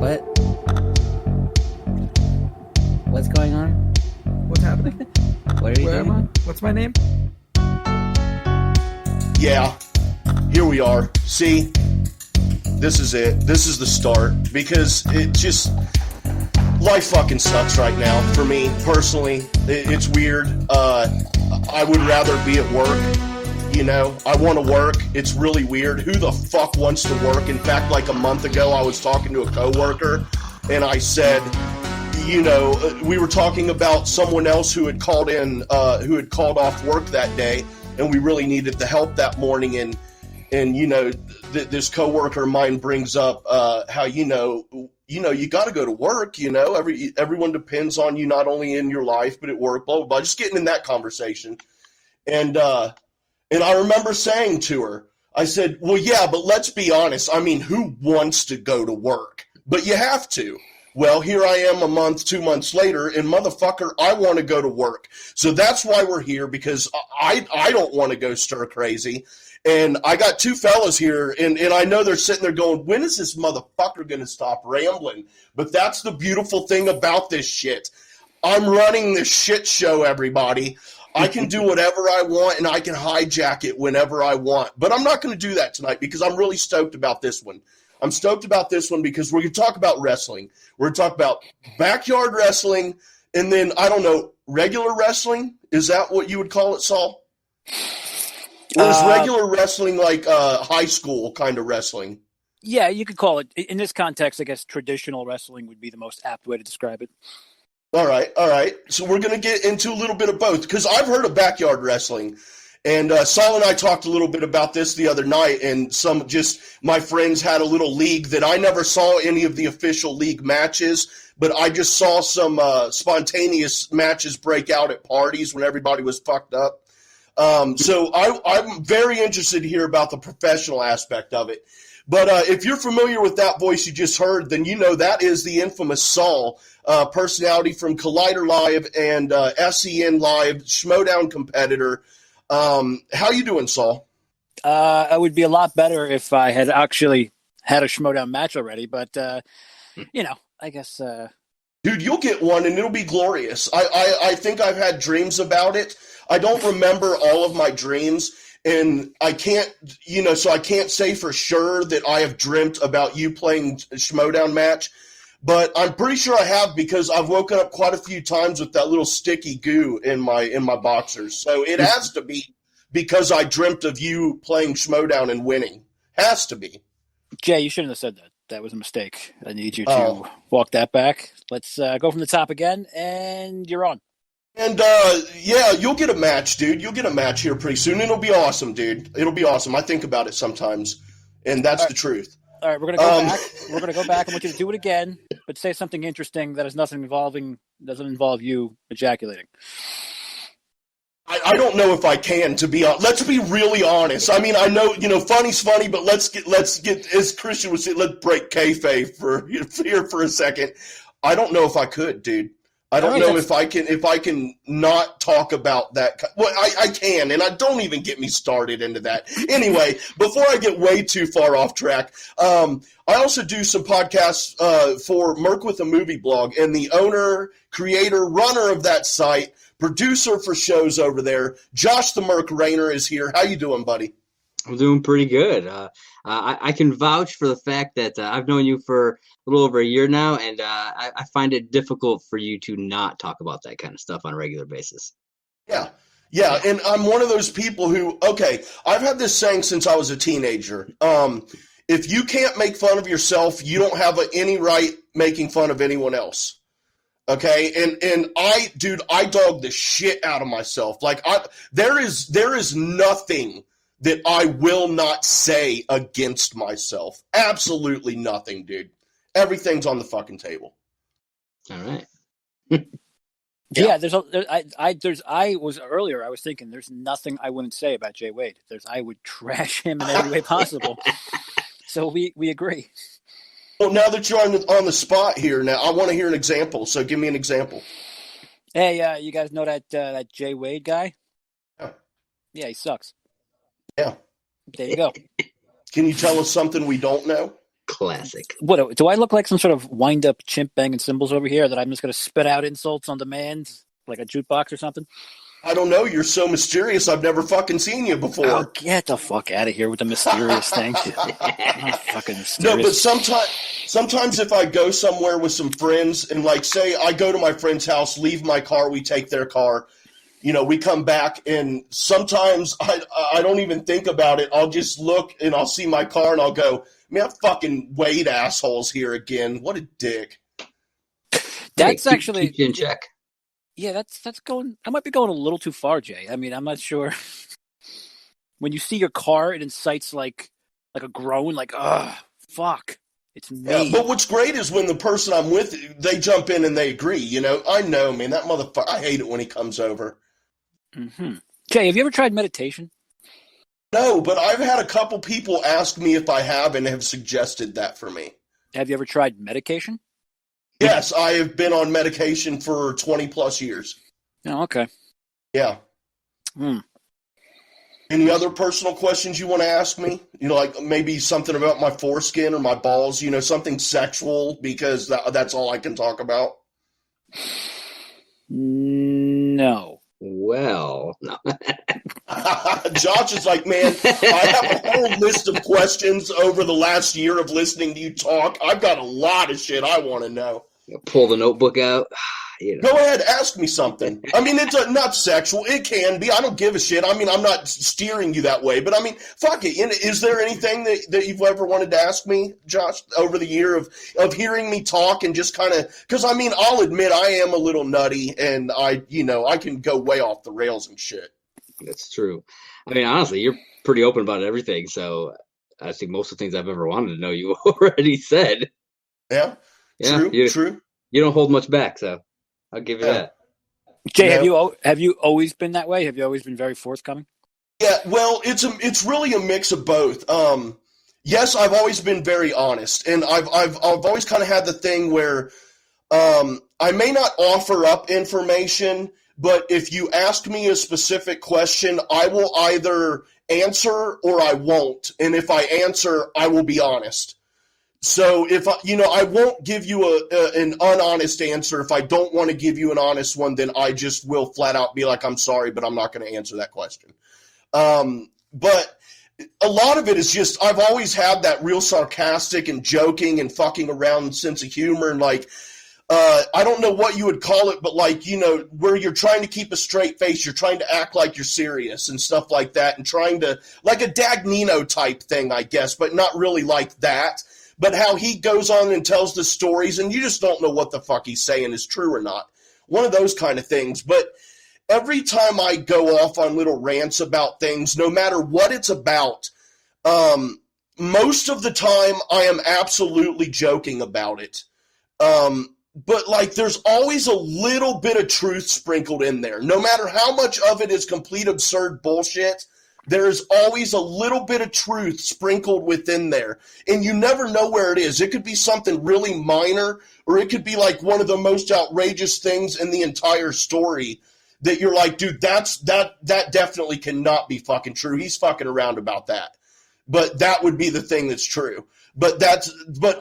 What? What's going on? What's happening? What are you Where doing? am I? What's my name? Yeah, here we are. See, this is it. This is the start. Because it just... life fucking sucks right now for me, personally. It's weird. I would rather be at work. You know, I want to work. It's really weird. Who the fuck wants to work? In fact, like a month ago, I was talking to a coworker, and I said, you know, we were talking about someone else who had called in, who had called off work that day, and we really needed the help that morning. And you know, this coworker of mine brings up how you got to go to work. You know, everyone depends on you, not only in your life but at work. Blah blah blah. Just getting in that conversation, and I remember saying to her, I said, well, yeah, but let's be honest. I mean, who wants to go to work? But you have to. Well, here I am a month, 2 months later, and motherfucker, I want to go to work. So that's why we're here, because I don't want to go stir crazy. And I got two fellas here, and I know they're sitting there going, when is this motherfucker going to stop rambling? But that's the beautiful thing about this shit. I'm running this shit show, everybody. I can do whatever I want, and I can hijack it whenever I want. But I'm not going to do that tonight because I'm really stoked about this one. I'm stoked about this one because we're going to talk about wrestling. We're going to talk about backyard wrestling, and then, I don't know, regular wrestling? Is that what you would call it, Saul? Or is regular wrestling like high school kind of wrestling? Yeah, you could call it. In this context, I guess traditional wrestling would be the most apt way to describe it. All right. So we're going to get into a little bit of both, because I've heard of backyard wrestling, and Saul and I talked a little bit about this the other night, and my friends had a little league that I never saw any of the official league matches, but I just saw some spontaneous matches break out at parties when everybody was fucked up. So I'm very interested to hear about the professional aspect of it. But if you're familiar with that voice you just heard, then you know that is the infamous Saul, personality from Collider Live and SEN Live, Schmodown competitor. How you doing, Saul? I would be a lot better if I had actually had a Schmodown match already, but, I guess... Dude, you'll get one, and it'll be glorious. I think I've had dreams about it. I don't remember all of my dreams, and I can't, so I can't say for sure that I have dreamt about you playing a Schmodown match, but I'm pretty sure I have, because I've woken up quite a few times with that little sticky goo in my boxers. So it has to be because I dreamt of you playing Schmodown and winning. Has to be. Jay, you shouldn't have said that. That was a mistake. I need you to walk that back. Let's go from the top again, and you're on. And, yeah, you'll get a match, dude. You'll get a match here pretty soon. It'll be awesome, dude. It'll be awesome. I think about it sometimes, and that's the truth. All right, we're going to go back. We're going to go back. I want you to do it again, but say something interesting that has doesn't involve you ejaculating. I don't know if I can, to be honest. Let's be really honest. I mean, I know, funny's funny, but let's get, as Christian would say, let's break kayfabe here for a second. I don't know if I could, dude. I don't know if I can not talk about that. Well, I can, and I don't even get me started into that. Anyway, before I get way too far off track, I also do some podcasts for Merc with a Movie blog, and the owner, creator, runner of that site, producer for shows over there, Josh the Merc Raynor is here. How you doing, buddy? I'm doing pretty good. I can vouch for the fact that I've known you for a little over a year now, and I find it difficult for you to not talk about that kind of stuff on a regular basis. Yeah, and I'm one of those people who, I've had this saying since I was a teenager. If you can't make fun of yourself, you don't have any right making fun of anyone else. Okay, and I dog the shit out of myself. Like there is nothing that I will not say against myself. Absolutely nothing, dude. Everything's on the fucking table. All right. Yeah, I was thinking there's nothing I wouldn't say about Jay Wade. I would trash him in every way possible. So we agree. Well, now that you're on the spot here, now I want to hear an example. So give me an example. Hey, you guys know that Jay Wade guy? Yeah, he sucks. Yeah. There you go. Can you tell us something we don't know? Classic. What do I look like? Some sort of wind-up chimp banging cymbals over here that I'm just going to spit out insults on demand like a jukebox or something? I don't know. You're so mysterious. I've never fucking seen you before. Oh, get the fuck out of here with the mysterious thing. I'm not fucking mysterious. No, but sometimes if I go somewhere with some friends and like say I go to my friend's house, leave my car, we take their car, we come back and sometimes I don't even think about it. I'll just look and I'll see my car and I'll go, man, fucking Wade asshole's here again. What a dick. That's actually keep you in check. Yeah, that's going. I might be going a little too far, Jay. I mean, I'm not sure. When you see your car, it incites like a groan, like fuck, it's me. Yeah, but what's great is when the person I'm with, they jump in and they agree. I know, man, that motherfucker. I hate it when he comes over. Mm-hmm. Jay, have you ever tried meditation? No, but I've had a couple people ask me if I have and have suggested that for me. Have you ever tried medication? Yes, I have been on medication for 20 plus years. Oh, okay. Yeah. Any other personal questions you want to ask me? Like maybe something about my foreskin or my balls, something sexual, because that's all I can talk about. No. Well, no. Josh is like, man, I have a whole list of questions over the last year of listening to you talk. I've got a lot of shit I want to know. Pull the notebook out. Go ahead, ask me something. I mean, it's not sexual. It can be. I don't give a shit. I mean, I'm not steering you that way. But, I mean, fuck it. Is there anything that you've ever wanted to ask me, Josh, over the year of hearing me talk and just kind of – because, I mean, I'll admit I am a little nutty and I can go way off the rails and shit. That's true. I mean, honestly, you're pretty open about everything. So I think most of the things I've ever wanted to know you already said. Yeah. True. You don't hold much back, so I'll give you that. Jay, have you always been that way? Have you always been very forthcoming? Yeah, well, it's really a mix of both. Yes, I've always been very honest, and I've always kind of had the thing where I may not offer up information, but if you ask me a specific question, I will either answer or I won't, and if I answer, I will be honest. So if I won't give you an unhonest answer. If I don't want to give you an honest one, then I just will flat out be like, I'm sorry, but I'm not going to answer that question. But a lot of it is just I've always had that real sarcastic and joking and fucking around sense of humor and like I don't know what you would call it, but like where you're trying to keep a straight face, you're trying to act like you're serious and stuff like that, and trying to like a Dagnino type thing, I guess, but not really like that. But how he goes on and tells the stories, and you just don't know what the fuck he's saying is true or not. One of those kind of things. But every time I go off on little rants about things, no matter what it's about, most of the time I am absolutely joking about it. But, like, there's always a little bit of truth sprinkled in there. No matter how much of it is complete absurd bullshit, there's always a little bit of truth sprinkled within there. And you never know where it is. It could be something really minor, or it could be like one of the most outrageous things in the entire story that you're like, dude, that definitely cannot be fucking true. He's fucking around about that. But that would be the thing that's true. But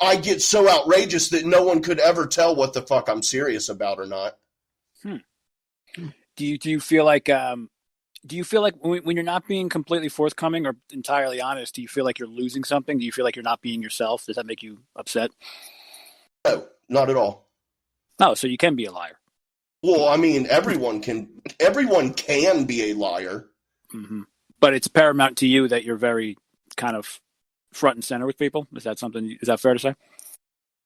I get so outrageous that no one could ever tell what the fuck I'm serious about or not. Do you feel like when you're not being completely forthcoming or entirely honest, do you feel like you're losing something? Do you feel like you're not being yourself? Does that make you upset? No, not at all. No, so you can be a liar. Well, I mean, everyone can be a liar. Mm-hmm. But it's paramount to you that you're very kind of front and center with people. Is that fair to say?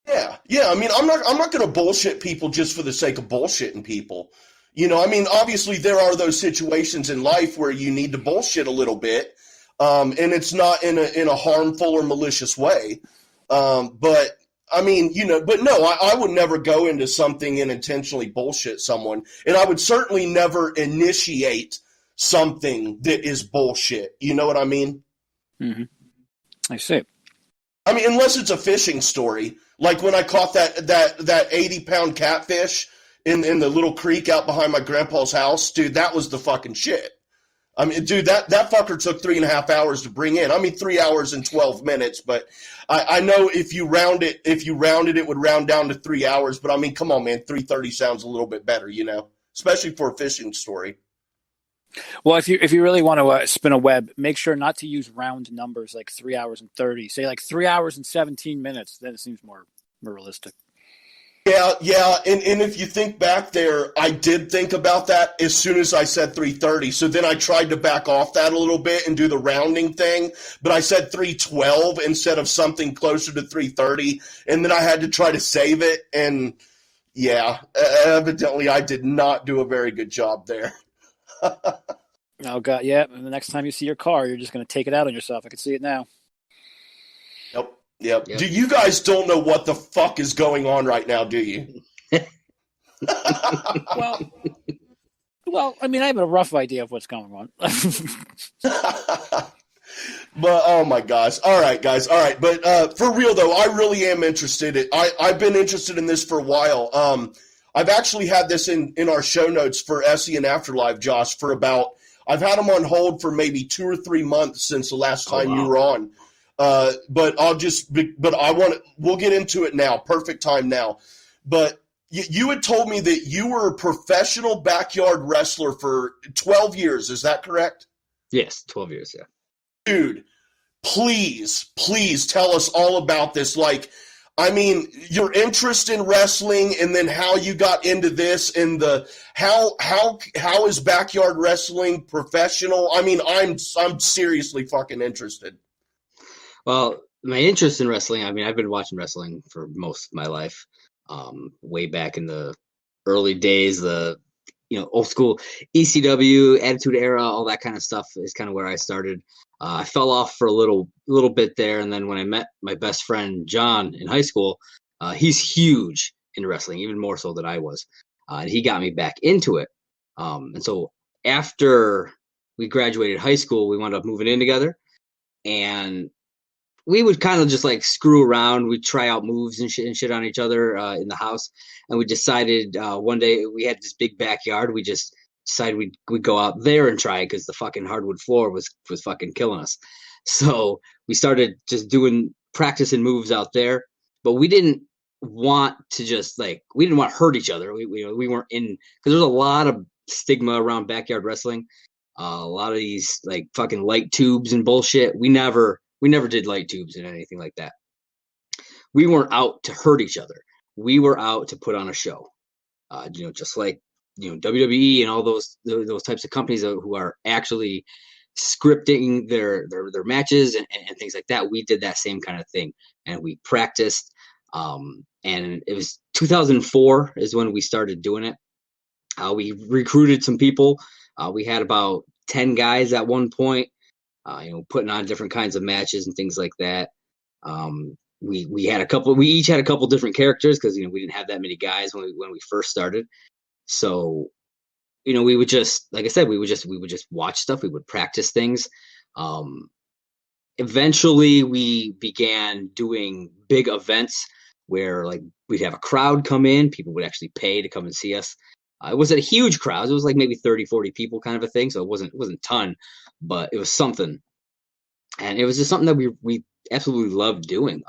Yeah. I mean, I'm not going to bullshit people just for the sake of bullshitting people. I mean, obviously there are those situations in life where you need to bullshit a little bit, and it's not in a harmful or malicious way. But I mean, but no, I would never go into something and intentionally bullshit someone, and I would certainly never initiate something that is bullshit. You know what I mean? Mm-hmm. I see. I mean, unless it's a fishing story, like when I caught that 80-pound catfish in the little creek out behind my grandpa's house, dude, that was the fucking shit. I mean, dude, that fucker took 3.5 hours to bring in. I mean, 3 hours and 12 minutes, but I know if you rounded, it would round down to 3 hours. But I mean, come on, man, 3:30 sounds a little bit better, especially for a fishing story. Well, if you really want to spin a web, make sure not to use round numbers like 3 hours and 30. Say like 3 hours and 17 minutes. Then it seems more realistic. Yeah, and if you think back there, I did think about that as soon as I said 3:30. So then I tried to back off that a little bit and do the rounding thing, but I said 3:12 instead of something closer to 3:30, and then I had to try to save it, and yeah, evidently I did not do a very good job there. Oh God, yeah. And the next time you see your car, you're just going to take it out on yourself. I can see it now. Yep. Do you guys don't know what the fuck is going on right now, do you? Well, I mean, I have a rough idea of what's going on. But, oh my gosh. All right, guys. All right. But for real, though, I really am interested. I've been interested in this for a while. I've actually had this in our show notes for SE and Afterlife, Josh, I've had them on hold for maybe 2 or 3 months since the last time you were on. But we'll get into it now. Perfect time now. But you had told me that you were a professional backyard wrestler for 12 years. Is that correct? Yes, 12 years, yeah. Dude, please tell us all about this. Like, I mean, your interest in wrestling and then how you got into this and how is backyard wrestling professional? I mean, I'm seriously fucking interested. Well, my interest in wrestling, I mean, I've been watching wrestling for most of my life. Way back in the early days, old school ECW, Attitude Era, all that kind of stuff is kind of where I started. I fell off for a little bit there, and then when I met my best friend John in high school, he's huge into wrestling, even more so than I was, and he got me back into it. And so after we graduated high school, we wound up moving in together, and we would kind of just like screw around. We'd try out moves and shit on each other in the house. And we decided one day we had this big backyard. We just decided we'd go out there and try it because the fucking hardwood floor was fucking killing us. So we started just practicing moves out there. But we didn't want to we didn't want to hurt each other. We weren't in, because there's a lot of stigma around backyard wrestling. A lot of these like fucking light tubes and bullshit. We never did light tubes and anything like that. We weren't out to hurt each other. We were out to put on a show. Just like WWE and all those types of companies who are actually scripting their matches and things like that. We did that same kind of thing, and we practiced. And it was 2004 is when we started doing it. We recruited some people. We had about 10 guys at one point. Putting on different kinds of matches and things like that. We each had a couple different characters because we didn't have that many guys when we first started. So, we would just, like I said, we would just watch stuff. We would practice things. Eventually we began doing big events where like we'd have a crowd come in. People would actually pay to come and see us. It wasn't a huge crowd. It was like maybe 30, 40 people kind of a thing. So it wasn't a ton, but it was something. And it was just something that we absolutely loved doing.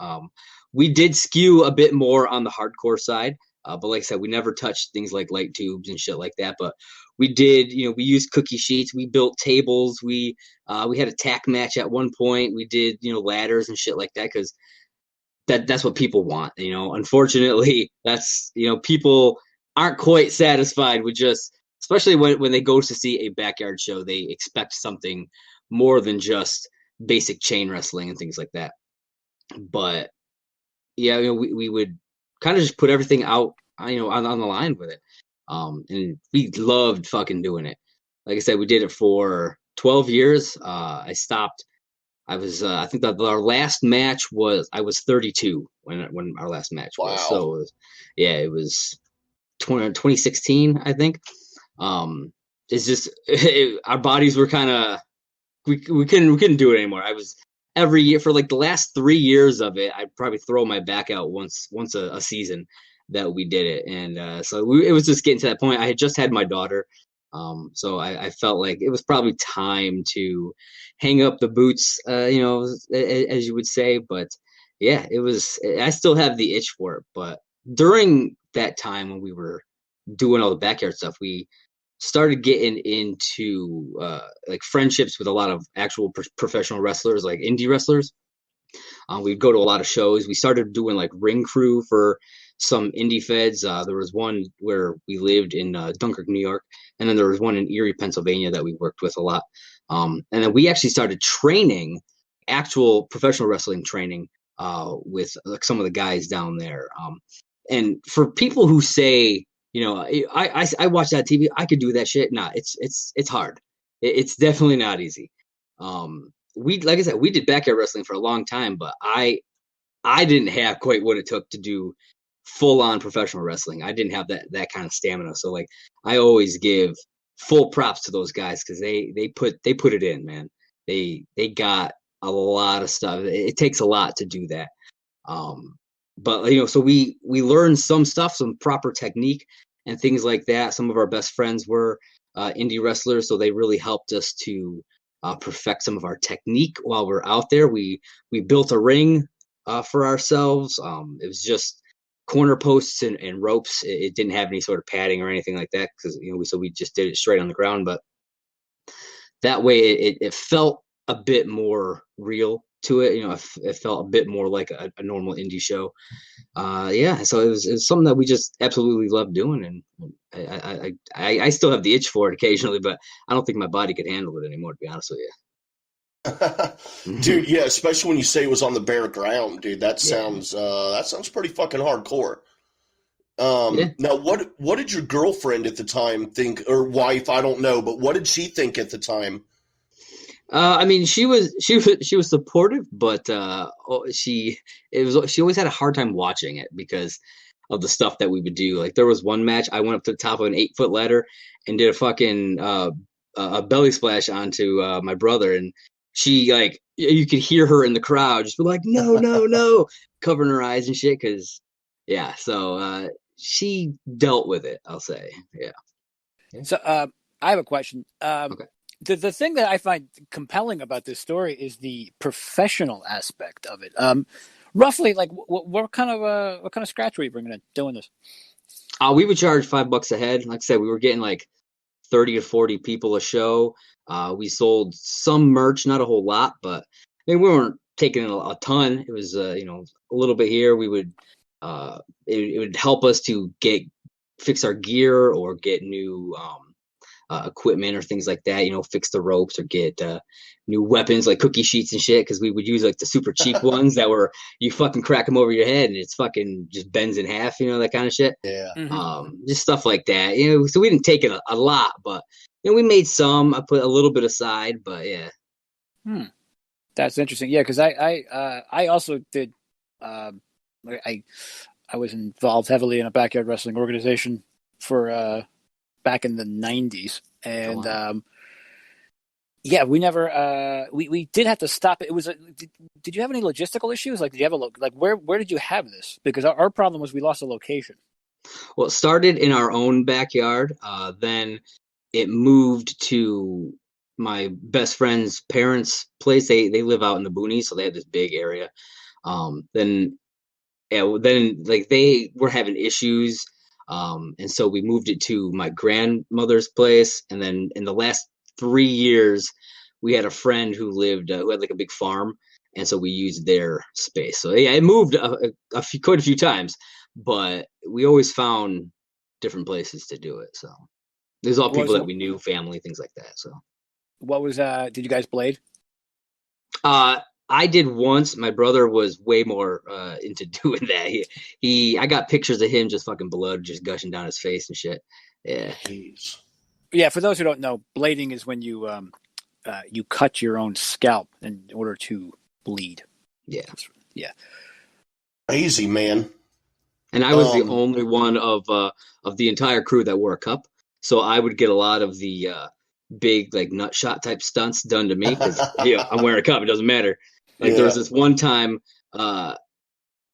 We did skew a bit more on the hardcore side. But like I said, we never touched things like light tubes and shit like that. But we did, we used cookie sheets. We built tables. We had a tack match at one point. We did, ladders and shit like that because that's what people want. Unfortunately, that's, people aren't quite satisfied with just, especially when they go to see a backyard show, they expect something more than just basic chain wrestling and things like that. But yeah, we would kind of just put everything out, on the line with it. And we loved fucking doing it. Like I said, we did it for 12 years. I stopped. I was, I think that our last match was, I was 32 when our last match was. Wow. So it was 2016, I think. It's just our bodies were kind of we couldn't do it anymore. I was every year for like the last 3 years of it. I'd probably throw my back out once a season that we did it, and so it was just getting to that point. I had just had my daughter, So I felt like it was probably time to hang up the boots, as you would say. But yeah, it was. I still have the itch for it. But during that time when we were doing all the backyard stuff, we started getting into like friendships with a lot of actual professional wrestlers, like indie wrestlers. We'd go to a lot of shows. We started doing like ring crew for some indie feds. There was one where we lived in Dunkirk, New York, and then there was one in Erie, Pennsylvania that we worked with a lot. And then we actually started training, actual professional wrestling training, with like some of the guys down there. And for people who say, I watch that TV, I could do that shit. Nah, it's hard. It's definitely not easy. Like I said, we did backyard wrestling for a long time, but I didn't have quite what it took to do full on professional wrestling. I didn't have that kind of stamina. So like I always give full props to those guys because they put it in, man. They got a lot of stuff. It takes a lot to do that. But so we learned some stuff, some proper technique and things like that. Some of our best friends were indie wrestlers, so they really helped us to perfect some of our technique while we're out there. We built a ring for ourselves. It was just corner posts and ropes. It didn't have any sort of padding or anything like that because we just did it straight on the ground. But that way it felt a bit more real to it. It felt a bit more like a normal indie show. So it was something that we just absolutely loved doing, and I still have the itch for it occasionally, but I don't think my body could handle it anymore, to be honest with you. Dude, yeah, especially when you say it was on the bare ground, dude. That sounds pretty fucking hardcore. Now, what did your girlfriend at the time think, or wife? I don't know, but what did she think at the time? She was supportive, but she always had a hard time watching it because of the stuff that we would do. Like there was one match, I went up to the top of an 8-foot ladder and did a fucking a belly splash onto my brother, and she like you could hear her in the crowd just be like no, covering her eyes and shit because So she dealt with it, I'll say. Yeah. So I have a question. Okay. The thing that I find compelling about this story is the professional aspect of it. Roughly, like, what kind of scratch were you bringing in doing this? We would charge $5 a head. Like I said, we were getting like 30 to 40 people a show. We sold some merch, not a whole lot, but we weren't taking in a ton. It was a little bit here. We would it would help us to fix our gear or get new equipment or things like that, fix the ropes or get new weapons like cookie sheets and shit, because we would use like the super cheap ones that were you fucking crack them over your head and it's fucking just bends in half, that kind of shit. Yeah. Just stuff like that, so we didn't take it a lot, but we made some. I put a little bit aside, but yeah. That's interesting. Yeah, because I also did I was involved heavily in a backyard wrestling organization for back in the 90s, and we never we did have to stop it. It was did you have any logistical issues? Like, did you have where did you have this? Because our problem was we lost a location. Well, it started in our own backyard, then it moved to my best friend's parents' place. They live out in the boonies, so they had this big area. Then like they were having issues. And so we moved it to my grandmother's place. And then in the last 3 years, we had a friend who had like a big farm. And so we used their space. So yeah, it moved quite a few times, but we always found different places to do it. So there's all people that we knew, family, things like that. So what was, did you guys blade? I did once. My brother was way more into doing that. I got pictures of him just fucking blood just gushing down his face and shit. Yeah. Jeez. Yeah, for those who don't know, blading is when you you cut your own scalp in order to bleed. Yeah. Yeah. Crazy, man. And I was the only one of the entire crew that wore a cup. So I would get a lot of the big like nut shot type stunts done to me because I'm wearing a cup. It doesn't matter. Like there was this one time I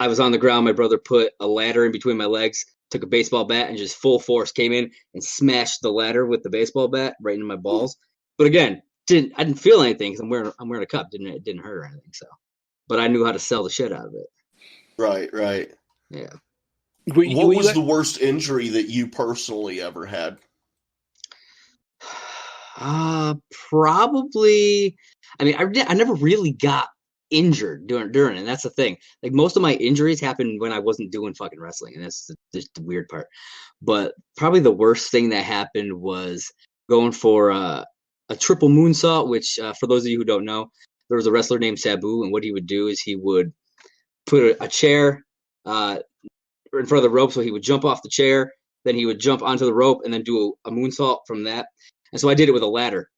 was on the ground. My brother put a ladder in between my legs, took a baseball bat and just full force came in and smashed the ladder with the baseball bat right into my balls. But again, I didn't feel anything because I'm wearing a cup. It didn't hurt or anything. So, but I knew how to sell the shit out of it. Right. Yeah. What was the worst injury that you personally ever had? Probably. I mean, I never really got injured during it. And that's the thing. Like most of my injuries happened when I wasn't doing fucking wrestling, and that's just the weird part. But probably the worst thing that happened was going for a triple moonsault, which for those of you who don't know, there was a wrestler named Sabu, and what he would do is he would put a chair in front of the rope, so he would jump off the chair, then he would jump onto the rope, and then do a moonsault from that. And so I did it with a ladder.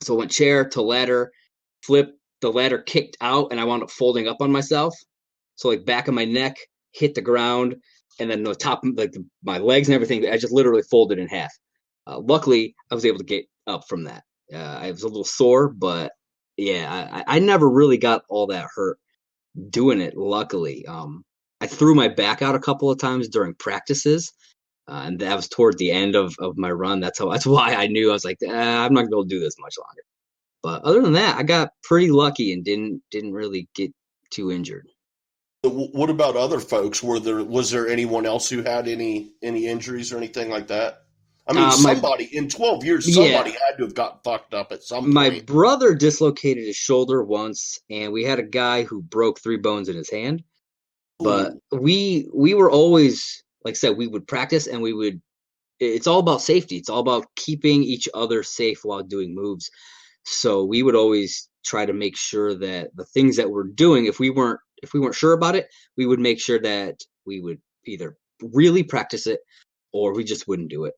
So I went chair to ladder, flip, the ladder kicked out, and I wound up folding up on myself. So like back of my neck hit the ground, and then the top, like my legs and everything, I just literally folded in half. Luckily, I was able to get up from that. I was a little sore, but yeah, I never really got all that hurt doing it. Luckily, I threw my back out a couple of times during practices, and that was toward the end of my run. That's why I knew I was like, I'm not gonna be able to do this much longer. But other than that, I got pretty lucky and didn't really get too injured. What about other folks? Was there anyone else who had any injuries or anything like that? I mean, somebody in 12 years, somebody had to have got fucked up at some point. My brother dislocated his shoulder once, and we had a guy who broke 3 bones in his hand. But we were always, like I said, we would practice, and it's all about safety. It's all about keeping each other safe while doing moves. So we would always try to make sure that the things that we're doing, if we weren't sure about it, we would make sure that we would either really practice it or we just wouldn't do it.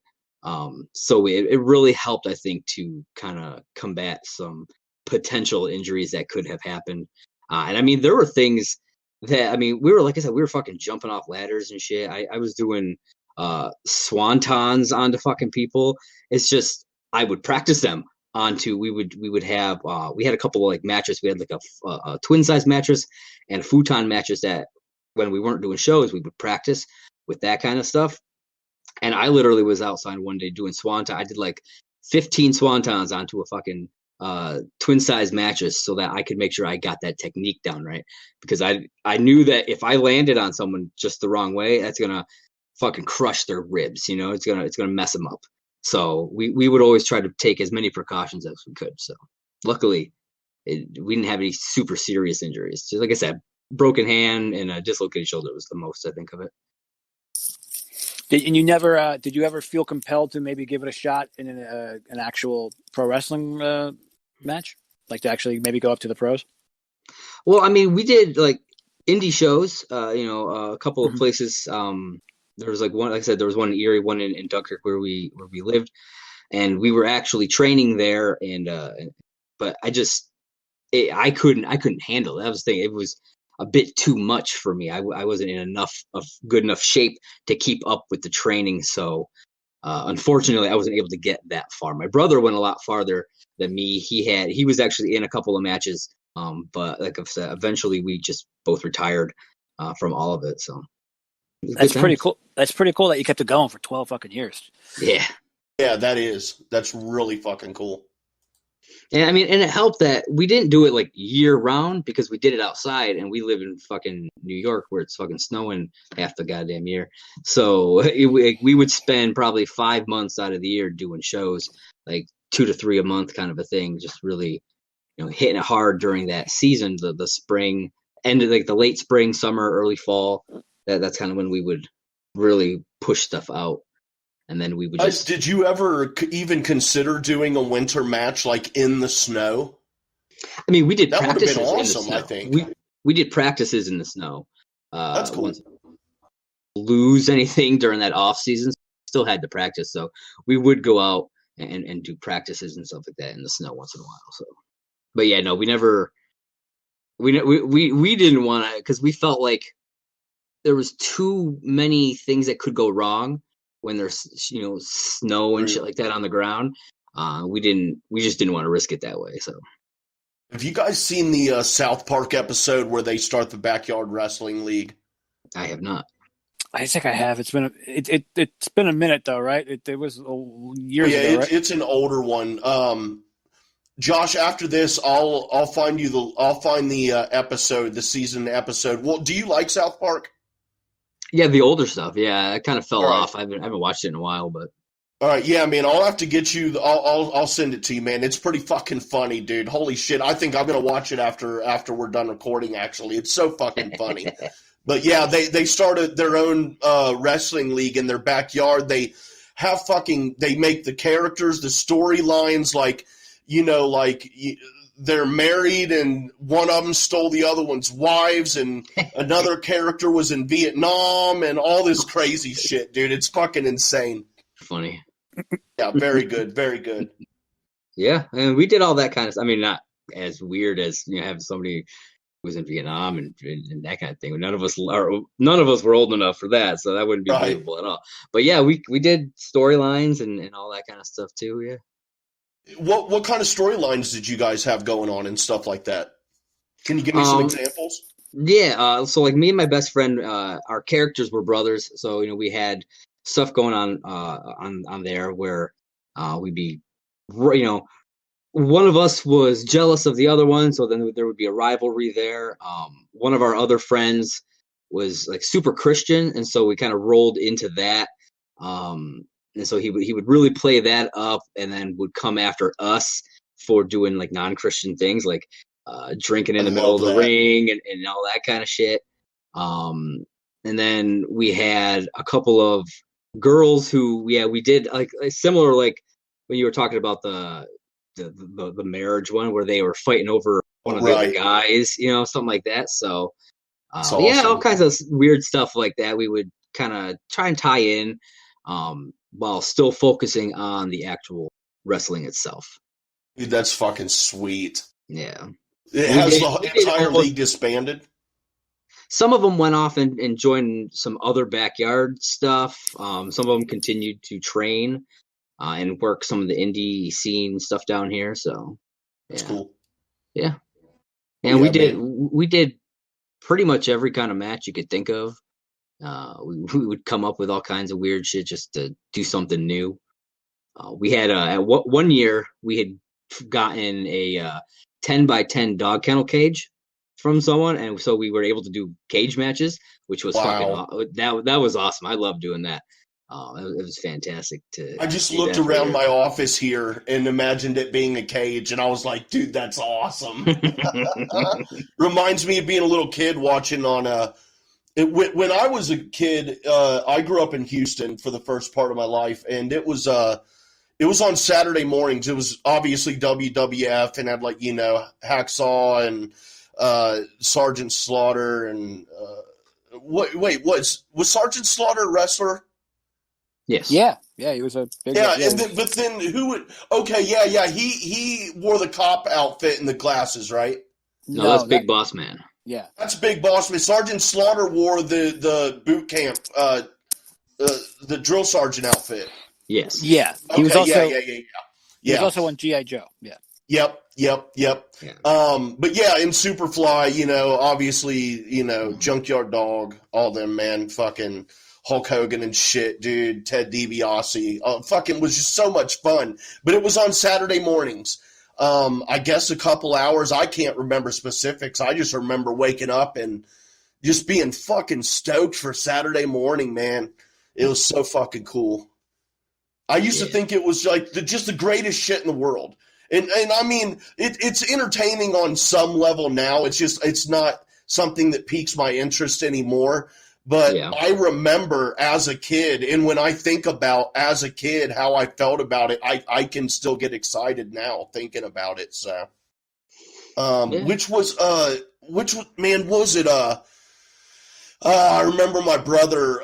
So it really helped, I think, to kind of combat some potential injuries that could have happened. And I mean, there were things that, I mean, like I said, we were fucking jumping off ladders and shit. I was doing swantons onto fucking people. It's just, I would practice them onto, we would have, we had a couple of like matches. We had like a twin size mattress and a futon mattress that when we weren't doing shows, we would practice with that kind of stuff. And I literally was outside one day doing swanton. I did like 15 swantons onto a fucking twin size mattress so that I could make sure I got that technique down right. Because I knew that if I landed on someone just the wrong way, that's gonna fucking crush their ribs. You know, it's gonna mess them up. So we would always try to take as many precautions as we could. So luckily, we didn't have any super serious injuries. Just like I said, broken hand and a dislocated shoulder was the most I think of it. Did you ever feel compelled to maybe give it a shot in an actual pro wrestling match, like to actually maybe go up to the pros? Well, I mean, we did like indie shows. A couple of places. There was like one, like I said, there was one in Erie, one in Dunkirk where we lived, and we were actually training there. But I couldn't handle it. That was the thing. It was a bit too much for me. I wasn't in good enough shape to keep up with the training. So unfortunately, I wasn't able to get that far. My brother went a lot farther than me. He was actually in a couple of matches. But like I've said, eventually we just both retired from all of it. So that's pretty cool. That's pretty cool that you kept it going for 12 fucking years. Yeah. Yeah, that's really fucking cool. And I mean, and it helped that we didn't do it like year round because we did it outside, and we live in fucking New York where it's fucking snowing half the goddamn year. So we would spend probably 5 months out of the year doing shows, like 2 to 3 a month kind of a thing, just really, hitting it hard during that season, the spring, end of like the late spring, summer, early fall. That's kind of when we would really push stuff out. And then we would Guys, did you ever even consider doing a winter match like in the snow? I mean, we did that practices would have been in the awesome, snow. I think. We did practices in the snow. That's cool. Lose anything during that off season, still had to practice. So we would go out and do practices and stuff like that in the snow once in a while. So, but yeah, no, we never. We didn't want to, because we felt like there was too many things that could go wrong when there's snow and shit like that on the ground. We just didn't want to risk it that way. So have you guys seen the South Park episode where they start the Backyard Wrestling League? I have not. I think I have. It's been it's been a minute though, right? It was years ago, right? it's an older one. Josh, after this, I'll find the episode, the season episode. Well, do you like South Park? Yeah, the older stuff. Yeah, I kind of fell All right. off. I haven't watched it in a while, but All right, yeah, man. I'll have to get you. I'll send it to you, man. It's pretty fucking funny, dude. Holy shit! I think I'm gonna watch it after we're done recording. Actually, it's so fucking funny. But yeah, they started their own wrestling league in their backyard. They make the characters, the storylines, like they're married and one of them stole the other one's wives and another character was in Vietnam and all this crazy shit, dude. It's fucking insane. funny. Yeah, very good, very good. Yeah, and we did all that kind of. I mean, not as weird as having somebody who was in Vietnam and that kind of thing. None of us were old enough for that, so that wouldn't be Right. believable at all. But yeah, we did storylines and all that kind of stuff too. Yeah. What kind of storylines did you guys have going on and stuff like that? Can you give me some examples? Yeah, so like me and my best friend, our characters were brothers, so we had stuff going on there where we'd be, one of us was jealous of the other one, so then there would be a rivalry there. One of our other friends was like super Christian, and so we kind of rolled into that. And so he would really play that up, and then would come after us for doing like non-Christian things, like drinking in the middle of the ring and all that kind of shit. And then we had a couple of girls who, we did like similar, like when you were talking about the marriage one where they were fighting over one of the other guys, something like that. So awesome. Yeah, all kinds of weird stuff like that. We would kind of try and tie in, while still focusing on the actual wrestling itself. Dude, that's fucking sweet. Yeah. Has the entire league disbanded? Some of them went off and joined some other backyard stuff. Some of them continued to train and work some of the indie scene stuff down here. So that's cool. Yeah. And we did pretty much every kind of match you could think of. We would come up with all kinds of weird shit just to do something new. We had one year we had gotten a 10x10 dog kennel cage from someone, and so we were able to do cage matches, which was fucking that was awesome. I love doing that. It was fantastic to. I just looked around my office here and imagined it being a cage, and I was like, dude, that's awesome. Reminds me of being a little kid watching on when I was a kid, I grew up in Houston for the first part of my life, and it was on Saturday mornings. It was obviously WWF and had Hacksaw and Sergeant Slaughter and was Sergeant Slaughter a wrestler? Yes. Yeah, he was a big. But then who would? Okay, yeah. He wore the cop outfit and the glasses, right? No, that's Big Boss Man. Yeah, that's Big Boss Man. Sergeant Slaughter wore the boot camp, the drill sergeant outfit. Yes. Yeah. Okay, he was also He was also on G.I. Joe. Yeah. Yep. Yeah. But yeah, in Superfly, obviously, Junkyard Dog, all them, man, fucking Hulk Hogan and shit, dude, Ted DiBiase, fucking was just so much fun. But it was on Saturday mornings. I guess a couple hours. I can't remember specifics. I just remember waking up and just being fucking stoked for Saturday morning, man. It was so fucking cool. I used to think it was like just the greatest shit in the world. And I mean, it's entertaining on some level now. It's not something that piques my interest anymore. But I remember as a kid, and when I think about as a kid how I felt about it, I can still get excited now thinking about it. So, which was it? I remember my brother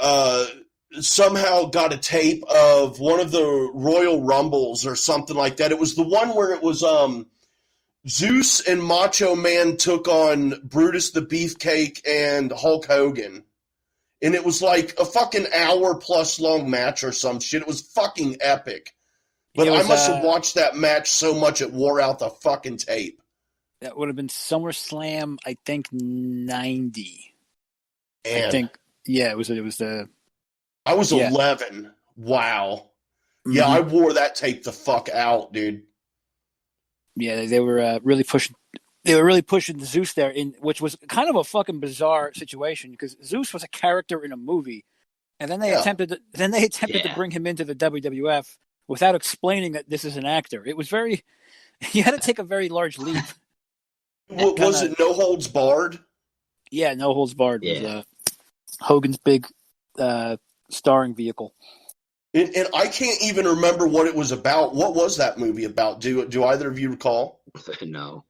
somehow got a tape of one of the Royal Rumbles or something like that. It was the one where it was Zeus and Macho Man took on Brutus the Beefcake and Hulk Hogan. And it was like a fucking hour-plus long match or some shit. It was fucking epic. But I must have watched that match so much it wore out the fucking tape. That would have been SummerSlam, I think, 90. And I think, it was the I was Yeah. 11. Wow. Mhm. Yeah, I wore that tape the fuck out, dude. Yeah, they were really pushing. They were really pushing Zeus there, which was kind of a fucking bizarre situation because Zeus was a character in a movie, and then they Yeah. attempted to bring him into the WWF without explaining that this is an actor. It was very. You had to take a very large leap. Was it No Holds Barred? Yeah, No Holds Barred was Yeah. Hogan's big starring vehicle. And I can't even remember what it was about. What was that movie about? Do either of you recall? No.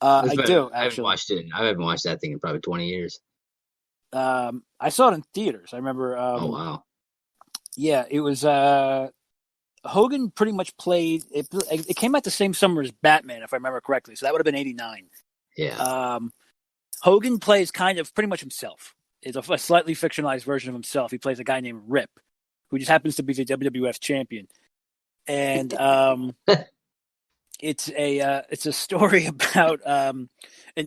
I do I haven't actually. watched it. I haven't watched that thing in probably 20 years. I saw it in theaters. I remember. Oh wow. Yeah, it was. Hogan pretty much played. It came out the same summer as Batman, if I remember correctly. So that would have been '89. Yeah. Hogan plays kind of pretty much himself. It's a slightly fictionalized version of himself. He plays a guy named Rip, who just happens to be the WWF champion, and it's a story about an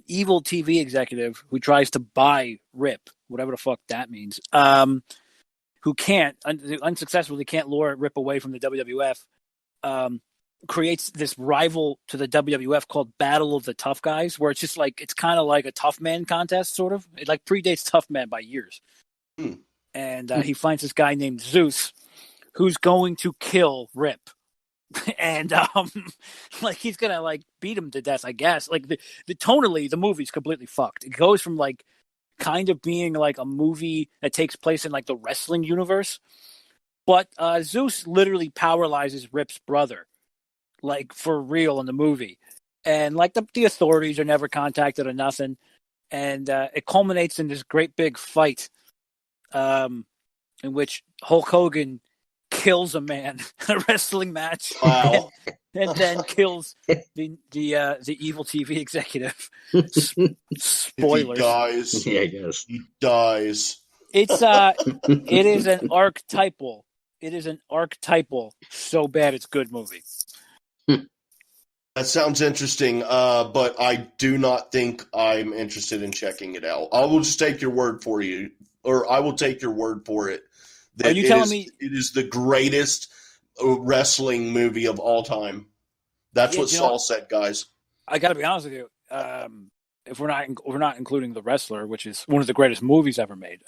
evil TV executive who tries to buy Rip, whatever the fuck that means. Who unsuccessfully can't lure Rip away from the WWF. Creates this rival to the WWF called Battle of the Tough Guys, where it's kind of like a tough man contest, sort of. It like predates Tough Man by years. And he finds this guy named Zeus, who's going to kill Rip, and like he's gonna like beat him to death, I guess. Like the tonally, the movie's completely fucked. It goes from like kind of being like a movie that takes place in like the wrestling universe, but Zeus literally paralyzes Rip's brother. Like for real in the movie, and like the authorities are never contacted or nothing, and it culminates in this great big fight, in which Hulk Hogan kills a man in a wrestling match, Wow. and then kills the evil TV executive. Spoilers. He dies. Yeah, I guess. He dies. It is an archetypal. It is an archetypal. So bad it's good movie. That sounds interesting, but I do not think I'm interested in checking it out. I will just take your word for you, or I will take your word for it. Are you telling me it is the greatest wrestling movie of all time? That's what Saul said, guys. I got to be honest with you. If we're not including The Wrestler, which is one of the greatest movies ever made,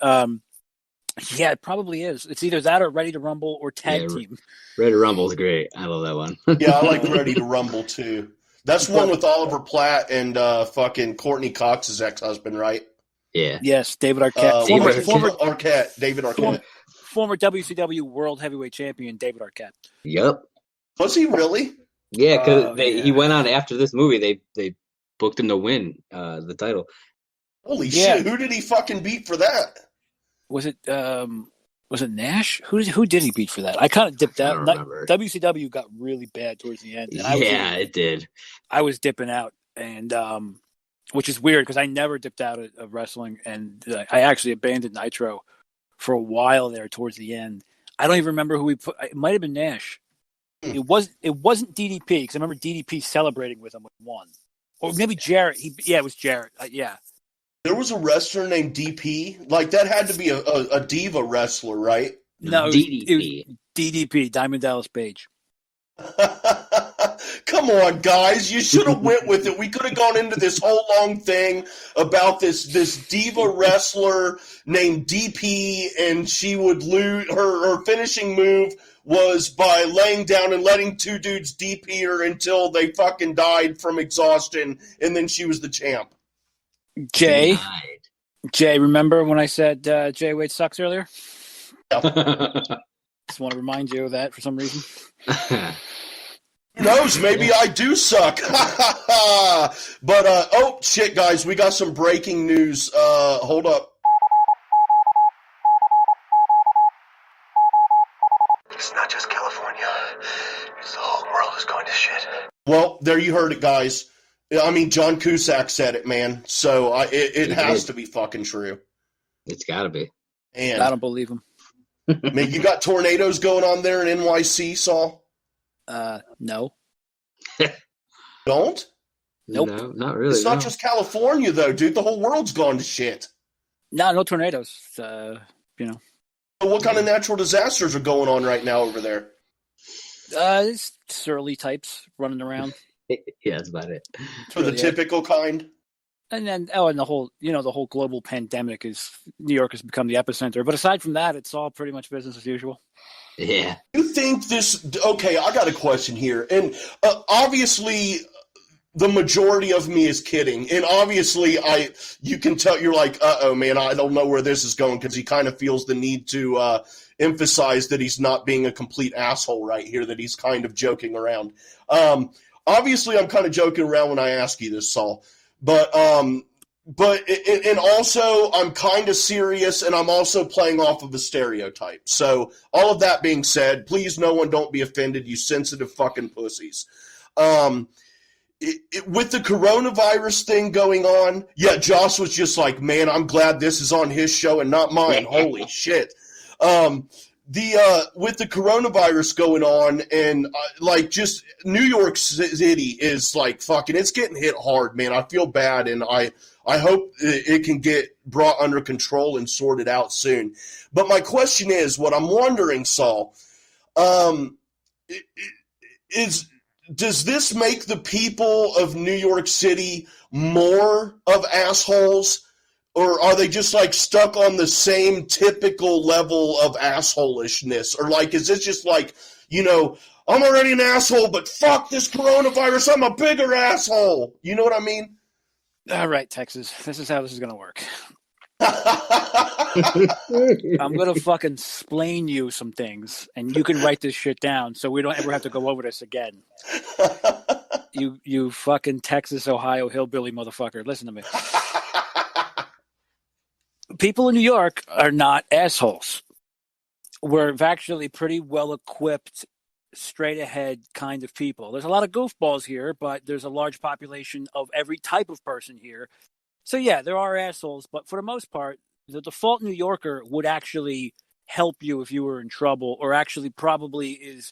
yeah, it probably is. It's either that or Ready to Rumble or Tag Team. Ready to Rumble is great. I love that one. Yeah, I like Ready to Rumble too. That's one with Oliver Platt and fucking Courtney Cox's ex-husband, right? Yeah. Yes, David Arquette. David Arquette. Former WCW World Heavyweight Champion David Arquette. Yep. Was he really? Yeah, because he went on after this movie. They booked him to win the title. Holy shit! Who did he fucking beat for that? Was it Nash? Who did he beat for that? I kind of dipped out. WCW got really bad towards the end. And it did. I was dipping out, and which is weird because I never dipped out of wrestling, and I actually abandoned Nitro for a while there towards the end. I don't even remember who we put. It might have been Nash. It wasn't DDP because I remember DDP celebrating with him with one, or maybe Jarrett. It was Jarrett. Yeah. There was a wrestler named DP. Like, that had to be a diva wrestler, right? No, DDP. It was DDP, Diamond Dallas Page. Come on, guys. You should have went with it. We could have gone into this whole long thing about this diva wrestler named DP, and she would lose. Her finishing move was by laying down and letting two dudes DP her until they fucking died from exhaustion, and then she was the champ. Jay, remember when I said Jay Wade sucks earlier? Just want to remind you of that for some reason. Who knows? Maybe I do suck. But, oh, shit, guys. We got some breaking news. Hold up. It's not just California. It's the whole world is going to shit. Well, there you heard it, guys. I mean, John Cusack said it, man. So it has to be fucking true. It's got to be. And I don't believe him. Man, you got tornadoes going on there in NYC, Saul? No. Don't? Nope. No, not really. It's not just California, though, dude. The whole world's gone to shit. No tornadoes. So What kind of natural disasters are going on right now over there? It's surly types running around. Yeah, that's about it. For the really it. typical kind? And then, and the whole global pandemic New York has become the epicenter. But aside from that, it's all pretty much business as usual. Yeah. You think this? Okay, I got a question here, and obviously, the majority of me is kidding, and obviously, you can tell you're like, man, I don't know where this is going, because he kind of feels the need to emphasize that he's not being a complete asshole right here, that he's kind of joking around. Obviously, I'm kind of joking around when I ask you this, Saul. But also I'm kind of serious, and I'm also playing off of a stereotype. So all of that being said, please, no one don't be offended, you sensitive fucking pussies. With the coronavirus thing going on, yeah, Josh was just like, man, I'm glad this is on his show and not mine. Holy shit. With the coronavirus going on, and just New York City is like fucking, it's getting hit hard, man. I feel bad, and I hope it can get brought under control and sorted out soon. But my question is, what I'm wondering, Saul, does this make the people of New York City more of assholes? Or are they just like stuck on the same typical level of assholishness? Or is this just like, I'm already an asshole, but fuck this coronavirus, I'm a bigger asshole. You know what I mean? All right, Texas, this is how this is going to work. I'm going to fucking explain you some things, and you can write this shit down so we don't ever have to go over this again. You fucking Texas, Ohio hillbilly motherfucker. Listen to me. People in New York are not assholes. We're actually pretty well-equipped, straight-ahead kind of people. There's a lot of goofballs here, but there's a large population of every type of person here. So, yeah, there are assholes, but for the most part, the default New Yorker would actually help you if you were in trouble, or actually probably is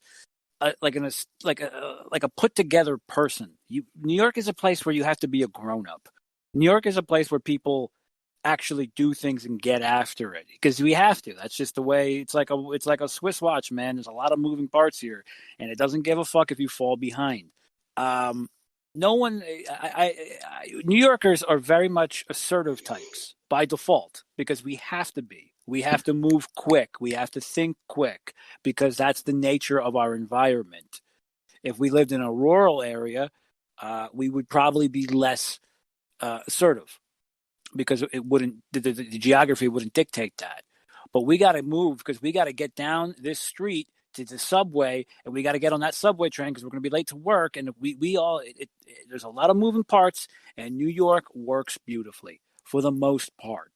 like a put-together person. New York is a place where you have to be a grown-up. New York is a place where people actually do things and get after it, because we have to. That's just the way. It's like a Swiss watch, man. There's a lot of moving parts here, and it doesn't give a fuck if you fall behind. No one. New Yorkers are very much assertive types by default, because we have to be. We have to move quick. We have to think quick, because that's the nature of our environment. If we lived in a rural area, we would probably be less assertive, because it wouldn't, the geography wouldn't dictate that. But we got to move, because we got to get down this street to the subway, and we got to get on that subway train because we're going to be late to work. And there's a lot of moving parts, and New York works beautifully for the most part.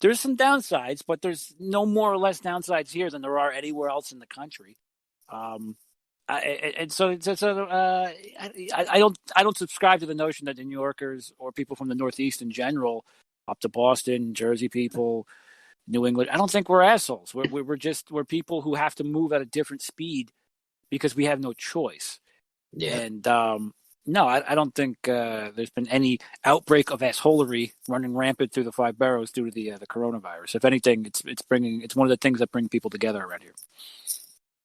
There's some downsides, but there's no more or less downsides here than there are anywhere else in the country. I don't subscribe to the notion that the New Yorkers or people from the Northeast in general, up to Boston, Jersey people, New England, I don't think we're assholes. We're people who have to move at a different speed because we have no choice. Yeah. And no, I don't think there's been any outbreak of assholery running rampant through the five boroughs due to the coronavirus. If anything, it's one of the things that bring people together around here.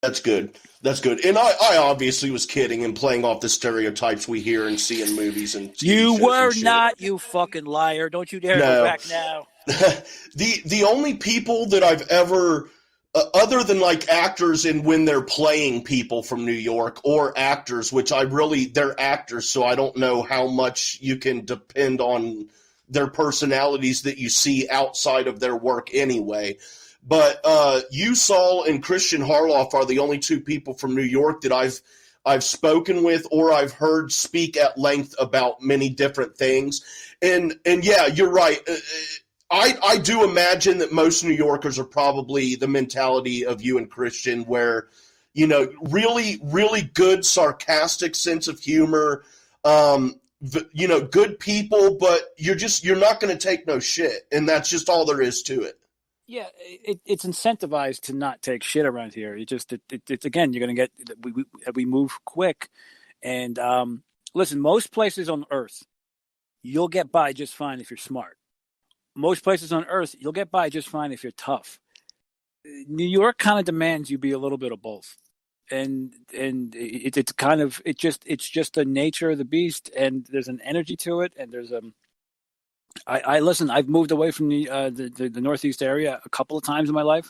That's good. That's good. And I obviously was kidding and playing off the stereotypes we hear and see in movies and TV You shows were and shit. not, you fucking liar. Don't you dare go back now. The only people that I've ever, other than like actors and when they're playing people from New York, or actors, which they're actors, so I don't know how much you can depend on their personalities that you see outside of their work anyway. But you, Saul, and Christian Harloff are the only two people from New York that I've spoken with or I've heard speak at length about many different things. And yeah, you're right. I do imagine that most New Yorkers are probably the mentality of you and Christian, where, really, really good sarcastic sense of humor, good people, but you're not going to take no shit. And that's just all there is to it. Yeah, it's incentivized to not take shit around here. It's again, you're going to get, we move quick. And listen, most places on Earth, you'll get by just fine if you're smart. Most places on Earth, you'll get by just fine if you're tough. New York kind of demands you be a little bit of both, and it's kind of it's just the nature of the beast, and there's an energy to it, and there's I listen. I've moved away from the Northeast area a couple of times in my life,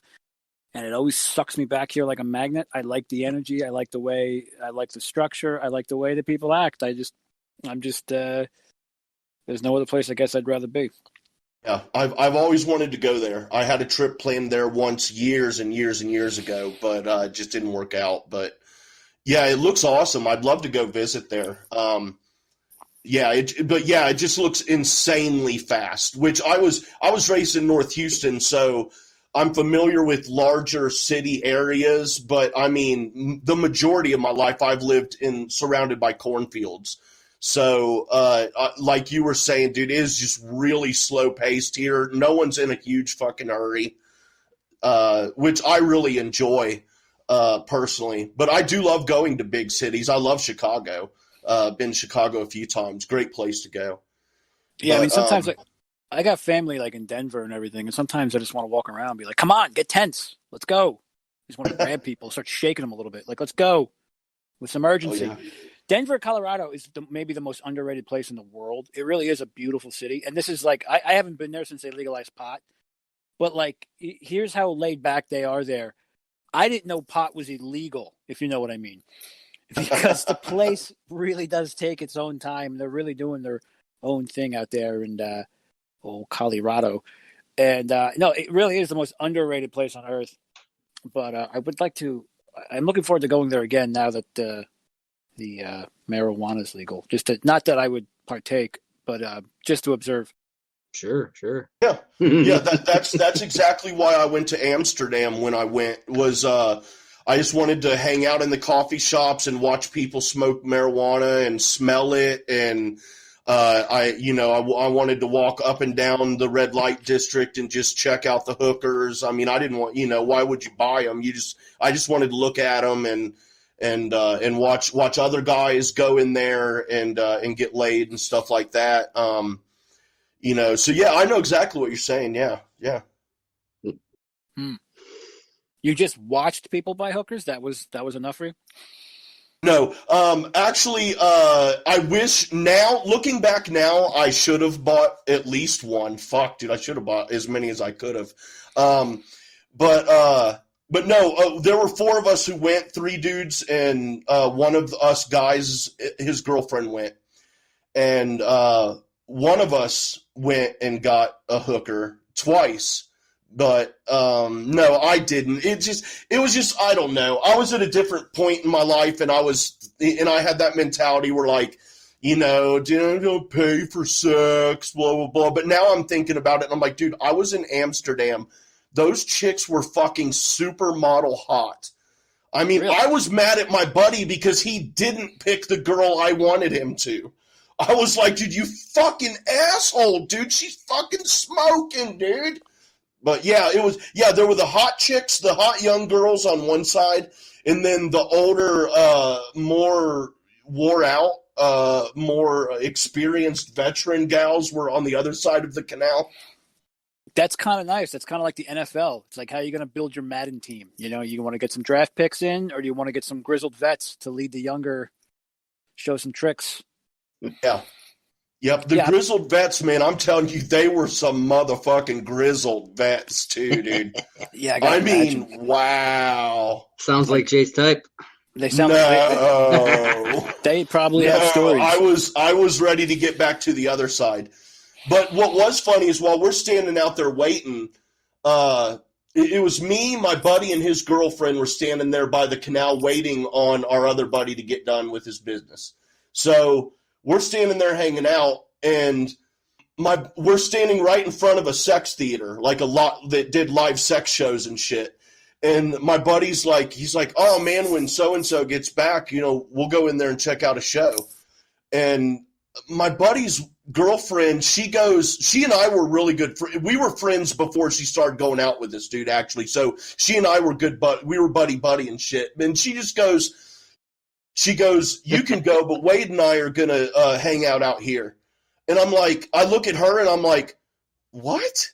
and it always sucks me back here like a magnet. I like the energy. I like the structure. I like the way that people act. I'm just there's no other place I guess I'd rather be. Yeah, I've always wanted to go there. I had a trip planned there once years and years and years ago, but it just didn't work out. But yeah, it looks awesome. I'd love to go visit there. It just looks insanely fast. Which I was raised in North Houston, so I'm familiar with larger city areas. But I mean, the majority of my life I've lived surrounded by cornfields. So, like you were saying, dude, it is just really slow paced here. No one's in a huge fucking hurry, which I really enjoy personally. But I do love going to big cities. I love Chicago. Been to Chicago a few times. Great place to go. Yeah, but, I mean, sometimes I got family like in Denver and everything, and sometimes I just want to walk around and be like, come on, get tense. Let's go. I just want to grab people, start shaking them a little bit. Like, let's go with some urgency. Oh, yeah. Denver, Colorado is maybe the most underrated place in the world. It really is a beautiful city. And this is like, I haven't been there since they legalized pot, but like, here's how laid back they are there. I didn't know pot was illegal, if you know what I mean, because the place really does take its own time. They're really doing their own thing out there in Colorado. And no, it really is the most underrated place on earth. But I'm looking forward to going there again now that the marijuana is legal. Not that I would partake, but just to observe. Sure. Yeah, yeah. That's exactly why I went to Amsterdam when I went. I just wanted to hang out in the coffee shops and watch people smoke marijuana and smell it, and I wanted to walk up and down the red light district and just check out the hookers. I mean, I didn't want, why would you buy them? I just wanted to look at them and watch other guys go in there and get laid and stuff like that. So yeah, I know exactly what you're saying. Yeah. You just watched people buy hookers? That was enough for you? No, actually, I wish now, looking back now, I should have bought at least one. Fuck, dude, I should have bought as many as I could have. But no, there were four of us who went, three dudes, and one of us guys, his girlfriend went. And one of us went and got a hooker twice. But no, I didn't. It was just I don't know. I was at a different point in my life, and I had that mentality where like, don't pay for sex, blah blah blah. But now I'm thinking about it, and I'm like, dude, I was in Amsterdam. Those chicks were fucking supermodel hot. I mean, really? I was mad at my buddy because he didn't pick the girl I wanted him to. I was like, dude, you fucking asshole, dude. She's fucking smoking, dude. But yeah, there were the hot chicks, the hot young girls on one side, and then the older, more wore out, more experienced veteran gals were on the other side of the canal. That's kind of nice. That's kind of like the NFL. It's like how you're going to build your Madden team. You want to get some draft picks in, or do you want to get some grizzled vets to lead the younger, show some tricks? Yeah. Yep, the grizzled vets, man, I'm telling you, they were some motherfucking grizzled vets too, dude. Yeah, I mean, wow. Sounds like Jay's type. They sound they probably have stories. I was ready to get back to the other side. But what was funny is while we're standing out there waiting, it was me, my buddy, and his girlfriend were standing there by the canal waiting on our other buddy to get done with his business. So we're standing there hanging out, and we're standing right in front of a sex theater, like a lot that did live sex shows and shit. And my buddy's like, he's like, oh man, when so-and-so gets back, we'll go in there and check out a show. And my buddy's girlfriend, she and I were really good. We were friends before she started going out with this dude, actually. So she and I were good, but we were buddy and shit. And she goes, you can go, but Wade and I are going to hang out here. And I'm like, I look at her and I'm like, what?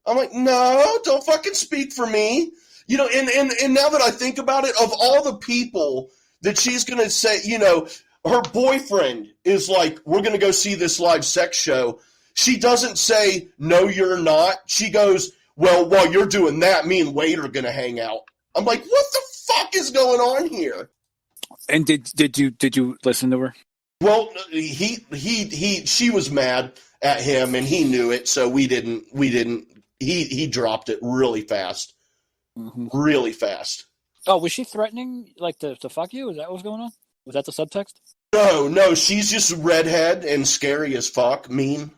I'm like, no, don't fucking speak for me. You know, and now that I think about it, of all the people that she's going to say, you know, her boyfriend is like, we're going to go see this live sex show. She doesn't say, no, you're not. She goes, well, while you're doing that, me and Wade are going to hang out. I'm like, what the fuck is going on here? And did you listen to her? Well, she was mad at him and he knew it. So we didn't, he dropped it really fast. Mm-hmm. Really fast. Oh, was she threatening, like, to fuck you? Is that what was going on? Was that the subtext? No, she's just redhead and scary as fuck, mean.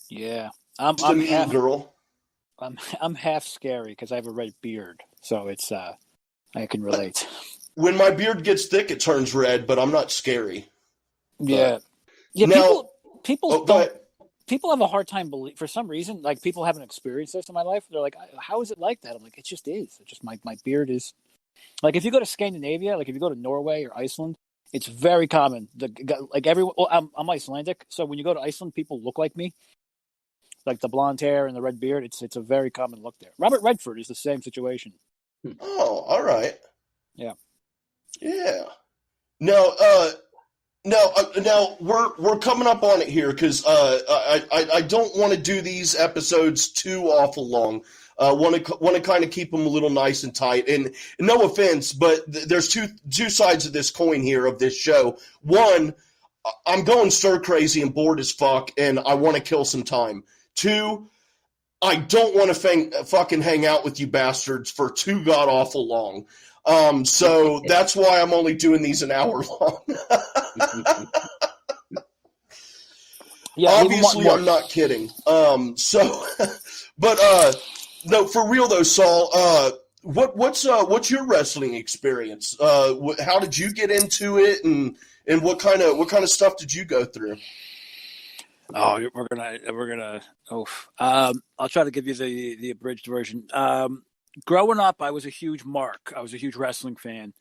Yeah, Just a mean girl. I'm half scary because I have a red beard, so it's I can relate. When my beard gets thick, it turns red, but I'm not scary. Yeah, yeah. Now, People have a hard time for some reason. Like, people haven't experienced this in my life. They're like, "How is it like that?" I'm like, "It just is. It just my beard is." Like, if you go to Scandinavia, like if you go to Norway or Iceland, it's very common. Like everyone, well, I'm Icelandic, so when you go to Iceland, people look like me, like the blonde hair and the red beard. It's a very common look there. Robert Redford is the same situation. Oh, all right. Yeah. Now we're coming up on it here because I don't want to do these episodes too awful long. Want to kind of keep them a little nice and tight. And no offense, but there's two sides of this coin here of this show. One, I'm going stir crazy and bored as fuck, and I want to kill some time. Two, I don't want to fucking hang out with you bastards for too god awful long. So that's why I'm only doing these an hour long. Yeah, obviously I'm not kidding. No, for real though, Saul. What's your wrestling experience? How did you get into it, and what kind of stuff did you go through? Oh, we're gonna. I'll try to give you the abridged version. Growing up, I was a huge Mark. I was a huge wrestling fan.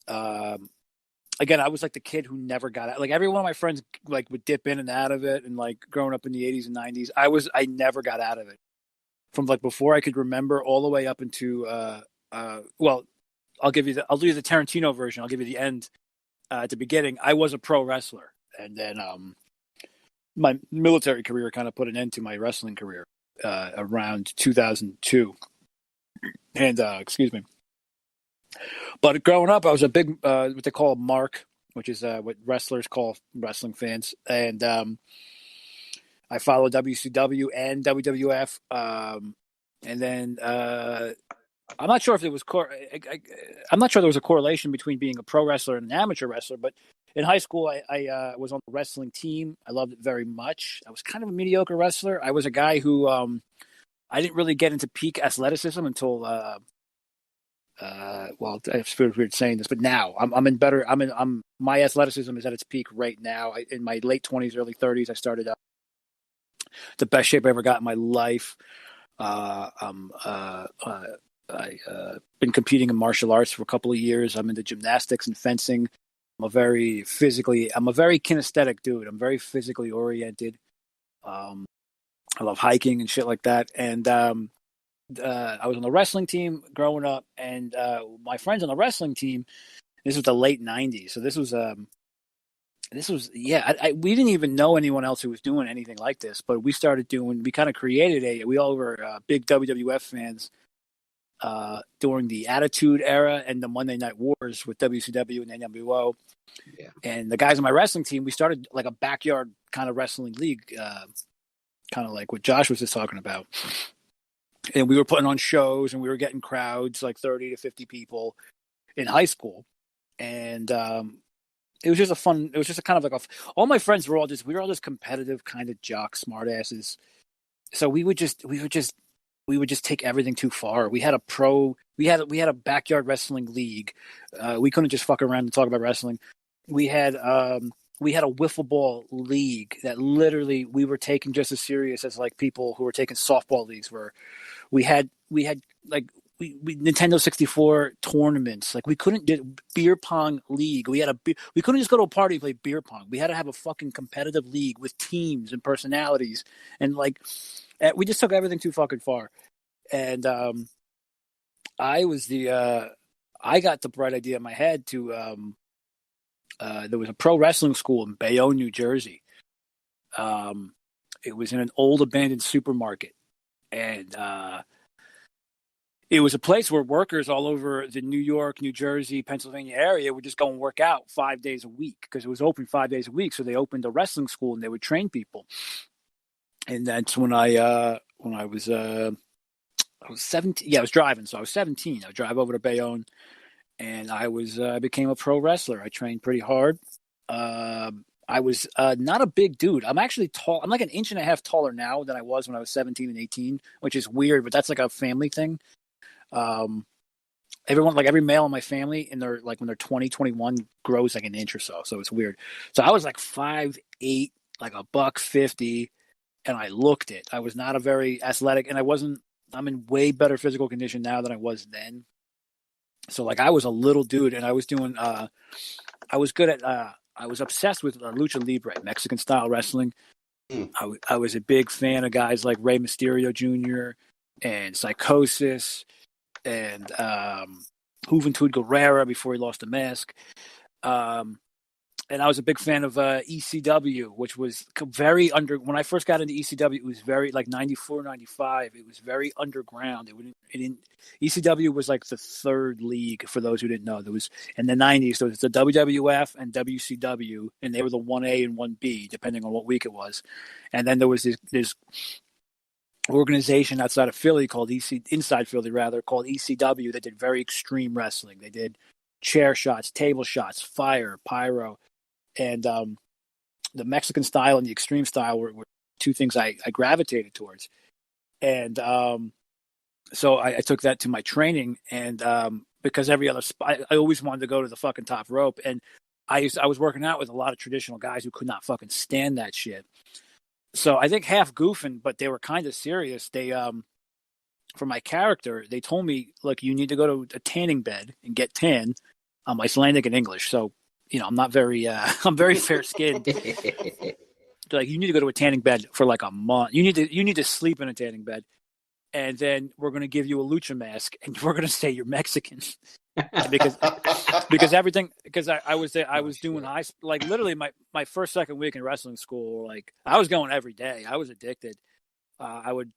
Again, I was like the kid who never got out. Like, every one of my friends like would dip in and out of it, and like growing up in the 80s and 90s, I never got out of it. From like before I could remember all the way up into well, I'll do you the Tarantino version. I'll give you the end at the beginning. I was a pro wrestler, and then my military career kind of put an end to my wrestling career around 2002. And excuse me. But growing up, I was a big what they call a mark, which is what wrestlers call wrestling fans, and I followed WCW and WWF, and then I'm not sure if there was I'm not sure there was a correlation between being a pro wrestler and an amateur wrestler, but in high school, I was on the wrestling team. I loved it very much. I was kind of a mediocre wrestler. I was a guy who I didn't really get into peak athleticism until well, it's weird saying this, but now my athleticism is at its peak right now. In my late 20s, early 30s, I started the best shape I ever got in my life. I've been competing in martial arts for a couple of years. I'm into gymnastics and fencing. I'm a very kinesthetic dude. I'm very physically oriented. I love hiking and shit like that. And I was on the wrestling team growing up, and my friends on the wrestling team, this was the late 90s. So this was we didn't even know anyone else who was doing anything like this, but we kind of created we all were big WWF fans during the Attitude Era and the Monday Night Wars with WCW and NWO. Yeah. And the guys on my wrestling team, we started like a backyard kind of wrestling league, kind of like what Josh was just talking about. And we were putting on shows, and we were getting crowds like 30 to 50 people in high school. And it was just a kind of like all my friends were all just competitive kind of jock smartasses. So we would just take everything too far. We had a backyard wrestling league. We couldn't just fuck around and talk about wrestling. We had a wiffle ball league that literally we were taking just as serious as like people who were taking softball leagues were. We had like we Nintendo 64 tournaments. Like, we couldn't do beer pong league. We couldn't just go to a party and play beer pong. We had to have a fucking competitive league with teams and personalities, and like we just took everything too fucking far. And I was I got the bright idea in my head to there was a pro wrestling school in Bayonne, New Jersey. It was in an old abandoned supermarket, and it was a place where workers all over the New York, New Jersey, Pennsylvania area would just go and work out 5 days a week because it was open 5 days a week. So they opened a wrestling school and they would train people. And that's when I was 17. Yeah, I was driving, so I was 17. I would drive over to Bayonne, and I became a pro wrestler. I trained pretty hard. I was not a big dude. I'm actually tall. I'm like an inch and a half taller now than I was when I was 17 and 18, which is weird, but that's like a family thing. Everyone, like every male in my family, in their like when they're 20, 21, grows like an inch or so. So it's weird. So I was like 5'8", like a $150, and I looked it. I was not a very athletic, and I'm in way better physical condition now than I was then. So like I was a little dude, and I was doing. I was good at. I was obsessed with lucha libre, Mexican style wrestling. I was a big fan of guys like Rey Mysterio Jr. and Psychosis and Juventud Guerrera before he lost the mask. And I was a big fan of ECW, which was very when I first got into ECW, it was very like 94, 95. It was very underground. ECW was like the third league for those who didn't know. There was in the 90s, there was the WWF and WCW, and they were the 1A and 1B, depending on what week it was. And then there was this organization outside of Philly inside Philly rather, called ECW that did very extreme wrestling. They did chair shots, table shots, fire, pyro. And the Mexican style and the extreme style were two things I gravitated towards. And so I took that to my training. And because every other spot, I always wanted to go to the fucking top rope. And I was working out with a lot of traditional guys who could not fucking stand that shit. So I think half goofing, but they were kind of serious. They, for my character, they told me, look, you need to go to a tanning bed and get tan. I'm Icelandic and English, so I'm not very, I'm very fair skinned. Like, you need to go to a tanning bed for like a month. You need to sleep in a tanning bed, and then we're going to give you a lucha mask, and we're going to say you're Mexican, because I was there. I was doing like literally my first, second week in wrestling school. Like I was going every day. I was addicted. I would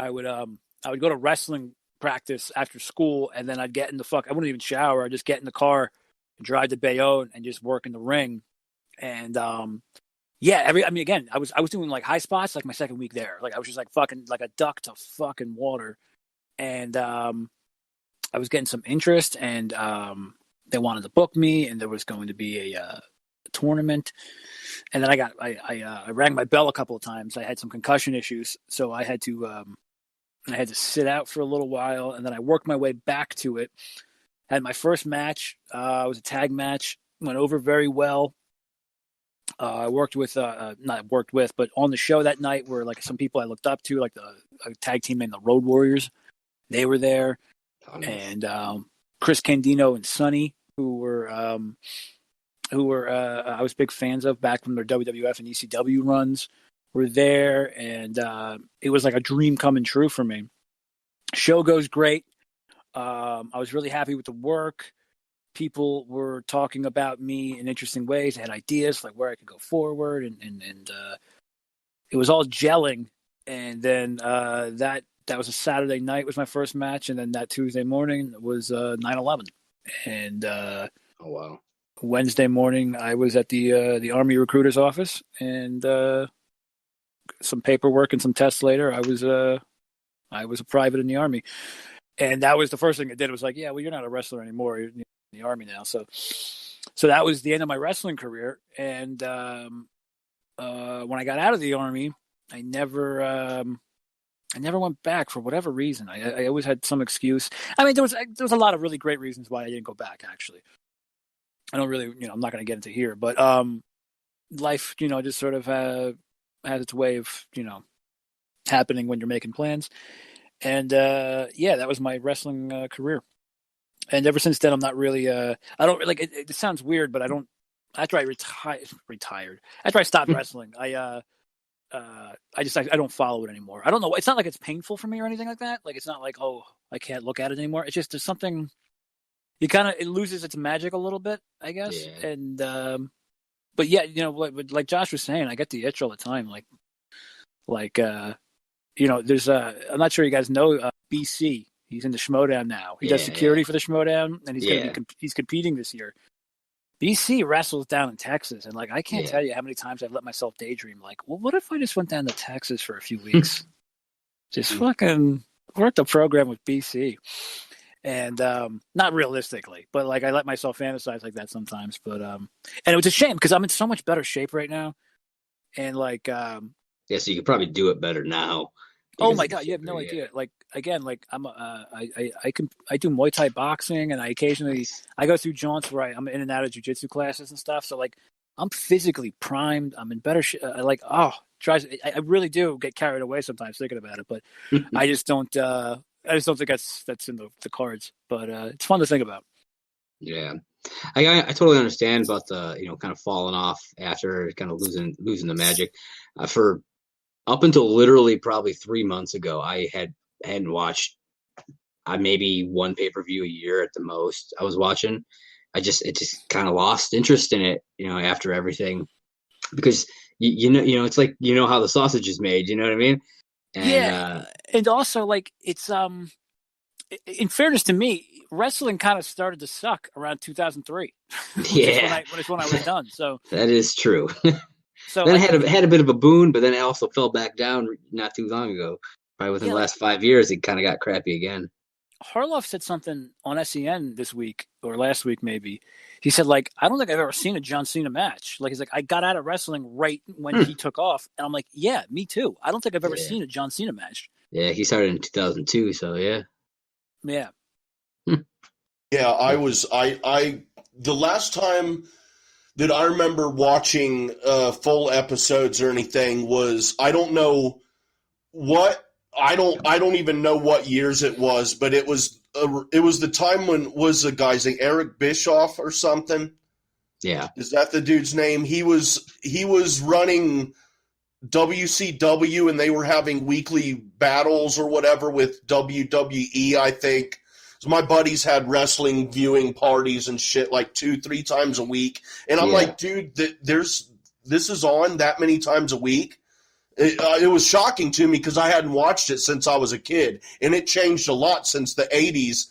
go to wrestling practice after school, and then I'd get in I wouldn't even shower. I'd just get in the car and drive to Bayonne and just work in the ring. And again, I was doing like high spots like my second week there. Like I was just like fucking like a duck to fucking water. And I was getting some interest, and they wanted to book me, and there was going to be a tournament. And then I rang my bell a couple of times. I had some concussion issues, so I had to sit out for a little while, and then I worked my way back to it. Had my first match. It was a tag match. Went over very well. I worked with, not worked with, but on the show that night were like some people I looked up to, like a tag team named the Road Warriors. They were there. Oh, nice. And Chris Candino and Sonny, who were I was big fans of back from their WWF and ECW runs, were there. And it was like a dream coming true for me. Show goes great. I was really happy with the work. People were talking about me in interesting ways. I had ideas like where I could go forward, and it was all gelling. And then that was a Saturday night was my first match, and then that Tuesday morning was 9/11. And oh wow! Wednesday morning I was at the Army recruiter's office, and some paperwork and some tests later, I was a private in the Army. And that was the first thing it did. It was like, yeah, well, you're not a wrestler anymore. You're in the Army now. So that was the end of my wrestling career. And when I got out of the Army, I never went back for whatever reason. I always had some excuse. I mean, there was a lot of really great reasons why I didn't go back. Actually, I don't really, I'm not going to get into here, but life, just sort of has its way of, happening when you're making plans. And that was my wrestling career. And ever since then, I'm not really. I don't like. It sounds weird, but I don't. After I retired. After I stopped wrestling, I I don't follow it anymore. I don't know. It's not like it's painful for me or anything like that. Like it's not like, oh, I can't look at it anymore. It's just there's something. It loses its magic a little bit, I guess. Yeah. And but yeah, like Josh was saying, I get the itch all the time. There's I'm not sure you guys know BC. He's in the Schmodown now. He does security for the Schmodown, and he's competing this year. BC wrestles down in Texas, and I can't tell you how many times I've let myself daydream. Well, what if I just went down to Texas for a few weeks, just fucking work the program with BC, and not realistically, but I let myself fantasize like that sometimes. But and it was a shame because I'm in so much better shape right now, and so you could probably do it better now. Oh my God, you have no idea. I'm I do Muay Thai boxing, and I occasionally I go through jaunts where I'm in and out of jiu-jitsu classes and stuff. So I'm physically primed. I'm in better shape. I really do get carried away sometimes thinking about it, but I just don't think that's in the cards. But it's fun to think about. Yeah, I totally understand about the kind of falling off after kind of losing the magic. For up until literally probably 3 months ago, I hadn't watched maybe one pay-per-view a year at the most. I was watching. It just kind of lost interest in it, after everything, because it's like how the sausage is made. You know what I mean? And, and also it's in fairness to me, wrestling kind of started to suck around 2003. Yeah, when I was done. So that is true. So then it had a bit of a boon, but then it also fell back down not too long ago. Probably within the last 5 years, it kind of got crappy again. Harloff said something on SEN this week or last week, maybe. He said, I don't think I've ever seen a John Cena match. He's I got out of wrestling right when he took off. And I'm like, yeah, me too. I don't think I've ever seen a John Cena match. Yeah, he started in 2002, so yeah. Yeah. Yeah, the last time that I remember watching full episodes or anything was, I don't even know what years it was, but it was the time when was the guy's name, Eric Bischoff or something? Yeah. Is that the dude's name? He was running WCW, and they were having weekly battles or whatever with WWE, I think. So my buddies had wrestling viewing parties and shit 2-3 times a week. And I'm like, dude, this is on that many times a week? It was shocking to me because I hadn't watched it since I was a kid. And it changed a lot since the 80s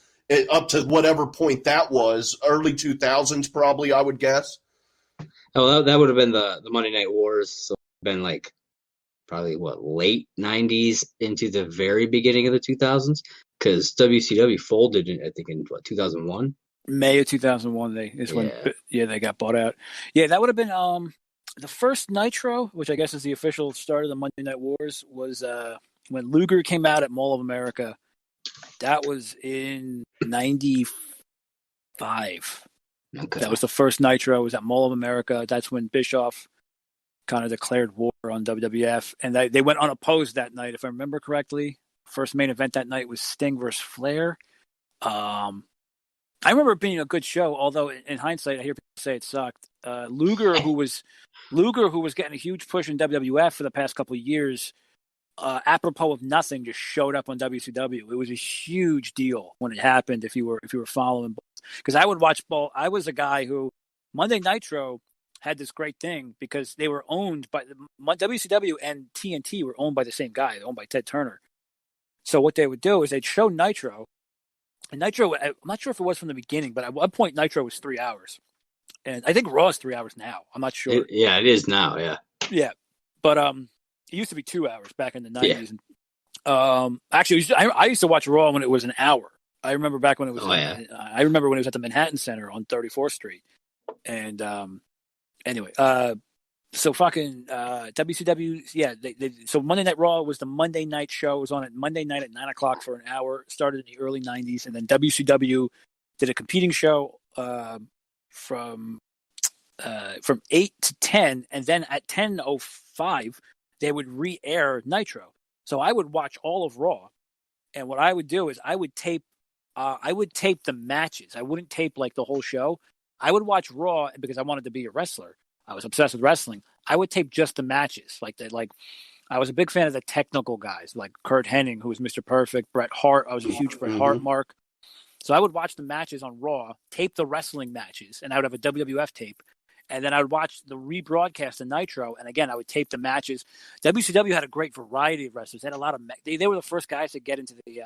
up to whatever point that was. Early 2000s probably, I would guess. Oh, that would have been the Monday Night Wars. So it would have been probably late 90s into the very beginning of the 2000s. Because WCW folded, I think, in 2001? May of 2001, they got bought out. Yeah, that would have been the first Nitro, which I guess is the official start of the Monday Night Wars, was when Luger came out at Mall of America. That was in 95. Okay. That was the first Nitro. It was at Mall of America. That's when Bischoff kind of declared war on WWF. And they went unopposed that night, if I remember correctly. First main event that night was Sting versus Flair. I remember it being a good show, although in hindsight, I hear people say it sucked. Luger, who was getting a huge push in WWF for the past couple of years, apropos of nothing, just showed up on WCW. It was a huge deal when it happened. If you were following, because I would watch ball. I was a guy who Monday Nitro had this great thing because they were owned by WCW and TNT were owned by the same guy, owned by Ted Turner. So what they would do is they'd show Nitro, and Nitro, I'm not sure if it was from the beginning, but at one point Nitro was 3 hours. And I think Raw is 3 hours now. I'm not sure. It is now, yeah. Yeah. But it used to be 2 hours back in the 90s. Yeah. Actually, I used to watch Raw when it was an hour. I remember back when it was I remember when it was at the Manhattan Center on 34th Street. And anyway, so fucking WCW, yeah. So Monday Night Raw was the Monday night show. It was on at Monday night at 9 o'clock for an hour. Started in the early 90s, and then WCW did a competing show from 8 to 10, and then at 10:05 they would re-air Nitro. So I would watch all of Raw, and what I would do is I would tape the matches. I wouldn't tape the whole show. I would watch Raw because I wanted to be a wrestler. I was obsessed with wrestling. I would tape just the matches, I was a big fan of the technical guys like Kurt Hennig, who was Mr. Perfect, Bret Hart. I was a huge Bret Hart mark. So I would watch the matches on Raw, tape the wrestling matches, and I would have a WWF tape. And then I would watch the rebroadcast of Nitro, and again, I would tape the matches. WCW had a great variety of wrestlers. They had a lot of they were the first guys to get into the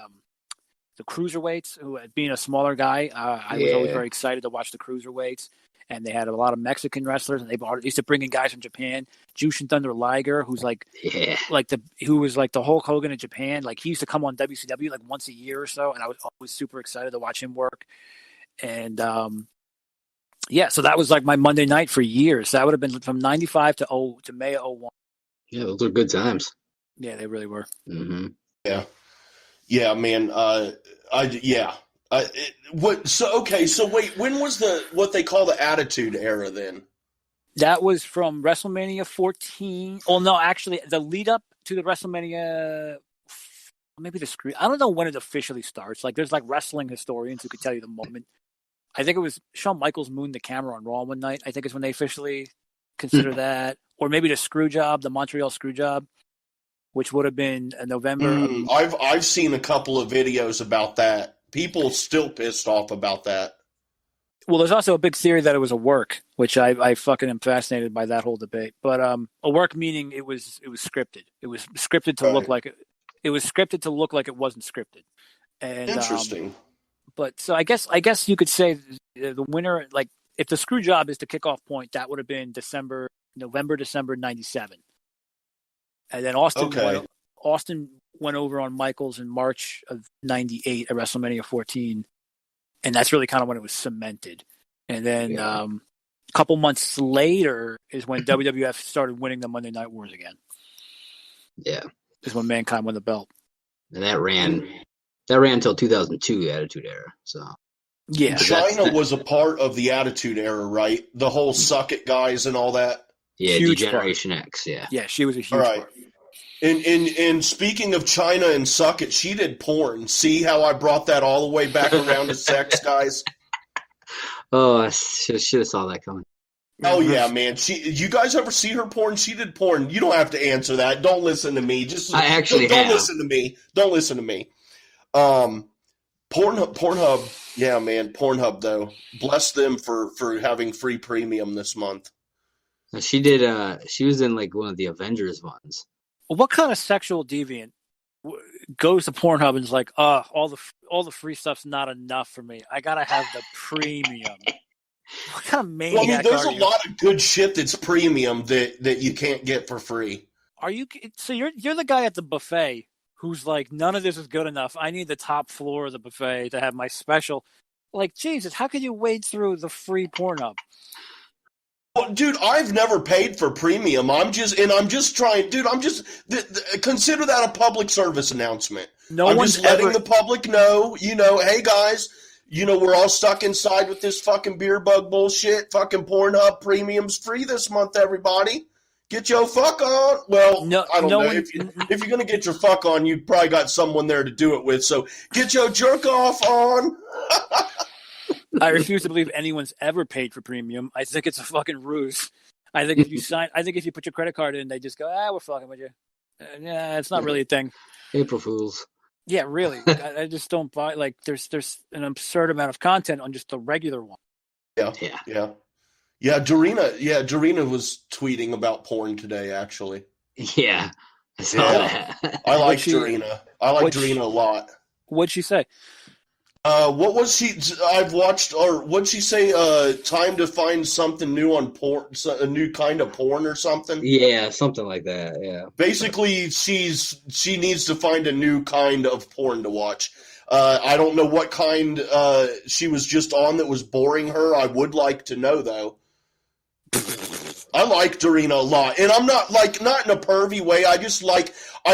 cruiserweights. Who, being a smaller guy, I was always very excited to watch the cruiserweights. And they had a lot of Mexican wrestlers, and they used to bring in guys from Japan. Jushin Thunder Liger, who's who was like the Hulk Hogan of Japan. Like he used to come on WCW like once a year or so, and I was always super excited to watch him work. And so that was like my Monday night for years. That would have been from '95 to May of '01. Yeah, those are good times. Yeah, they really were. Mm-hmm. Yeah, man. So wait, when was what they call the Attitude Era then? That was from WrestleMania 14. Oh no, actually, the lead up to the WrestleMania, maybe the screen. I don't know when it officially starts. Like, there's like wrestling historians who could tell you the moment. I think it was Shawn Michaels mooned the camera on Raw one night. I think is when they officially consider that, or maybe the screw job, the Montreal screw job, which would have been November. I've seen a couple of videos about that. People still pissed off about that. Well, there's also a big theory that it was a work, which I fucking am fascinated by that whole debate. But a work meaning it was scripted. It was scripted to look like it. It was scripted to look like it wasn't scripted. And interesting. But so I guess you could say the winner, like if the screw job is the kickoff point, that would have been November, December '97, and then Austin went over on Michaels in March of '98 at WrestleMania 14, and that's really kind of when it was cemented. And then a couple months later is when WWF started winning the Monday Night Wars again. Yeah, is when Mankind won the belt, and that ran until 2002, the Attitude Era. So yeah, China was a part of the Attitude Era, right? The whole suck it guys and all that. Yeah, huge Generation X. Yeah, she was a huge part. And speaking of China and suck it, she did porn. See how I brought that all the way back around to sex, guys? Oh, I should have saw that coming. Oh yeah, man. You guys ever see her porn? She did porn. You don't have to answer that. Don't listen to me. I actually don't listen to me. Don't listen to me. Pornhub. Yeah, man. Pornhub though. Bless them for having free premium this month. She did. She was in like one of the Avengers ones. Well, what kind of sexual deviant goes to Pornhub and is like, all the free stuff's not enough for me. I gotta have the premium. What kind of maniac? Well, I mean, there's a lot of good shit that's premium that you can't get for free. Are you? So you're the guy at the buffet who's like, none of this is good enough. I need the top floor of the buffet to have my special. Like, Jesus, how could you wade through the free Pornhub? Well, dude, I've never paid for premium. I'm just trying, dude. Consider that a public service announcement. I'm just letting the public know, hey guys, we're all stuck inside with this fucking beer bug bullshit. Fucking Pornhub premium's free this month, everybody. Get your fuck on. Well, I don't know. If you're going to get your fuck on, you probably got someone there to do it with. So get your jerk off on. I refuse to believe anyone's ever paid for premium. I think it's a fucking ruse. I think if you put your credit card in, they just go, we're fucking with you. Yeah, it's not really a thing. April Fools. Yeah, really. I just don't buy. Like, there's an absurd amount of content on just the regular one. Yeah. Dorina was tweeting about porn today, actually. Yeah, I saw that. I like Dorina. I like Dorina a lot. What'd she say? What was she? I've watched, or what'd she say? Time to find something new on porn, a new kind of porn or something. Yeah, something like that. Yeah. Basically, she needs to find a new kind of porn to watch. I don't know what kind she was just on that was boring her. I would like to know though. I like Dorina a lot, and I'm not in a pervy way. I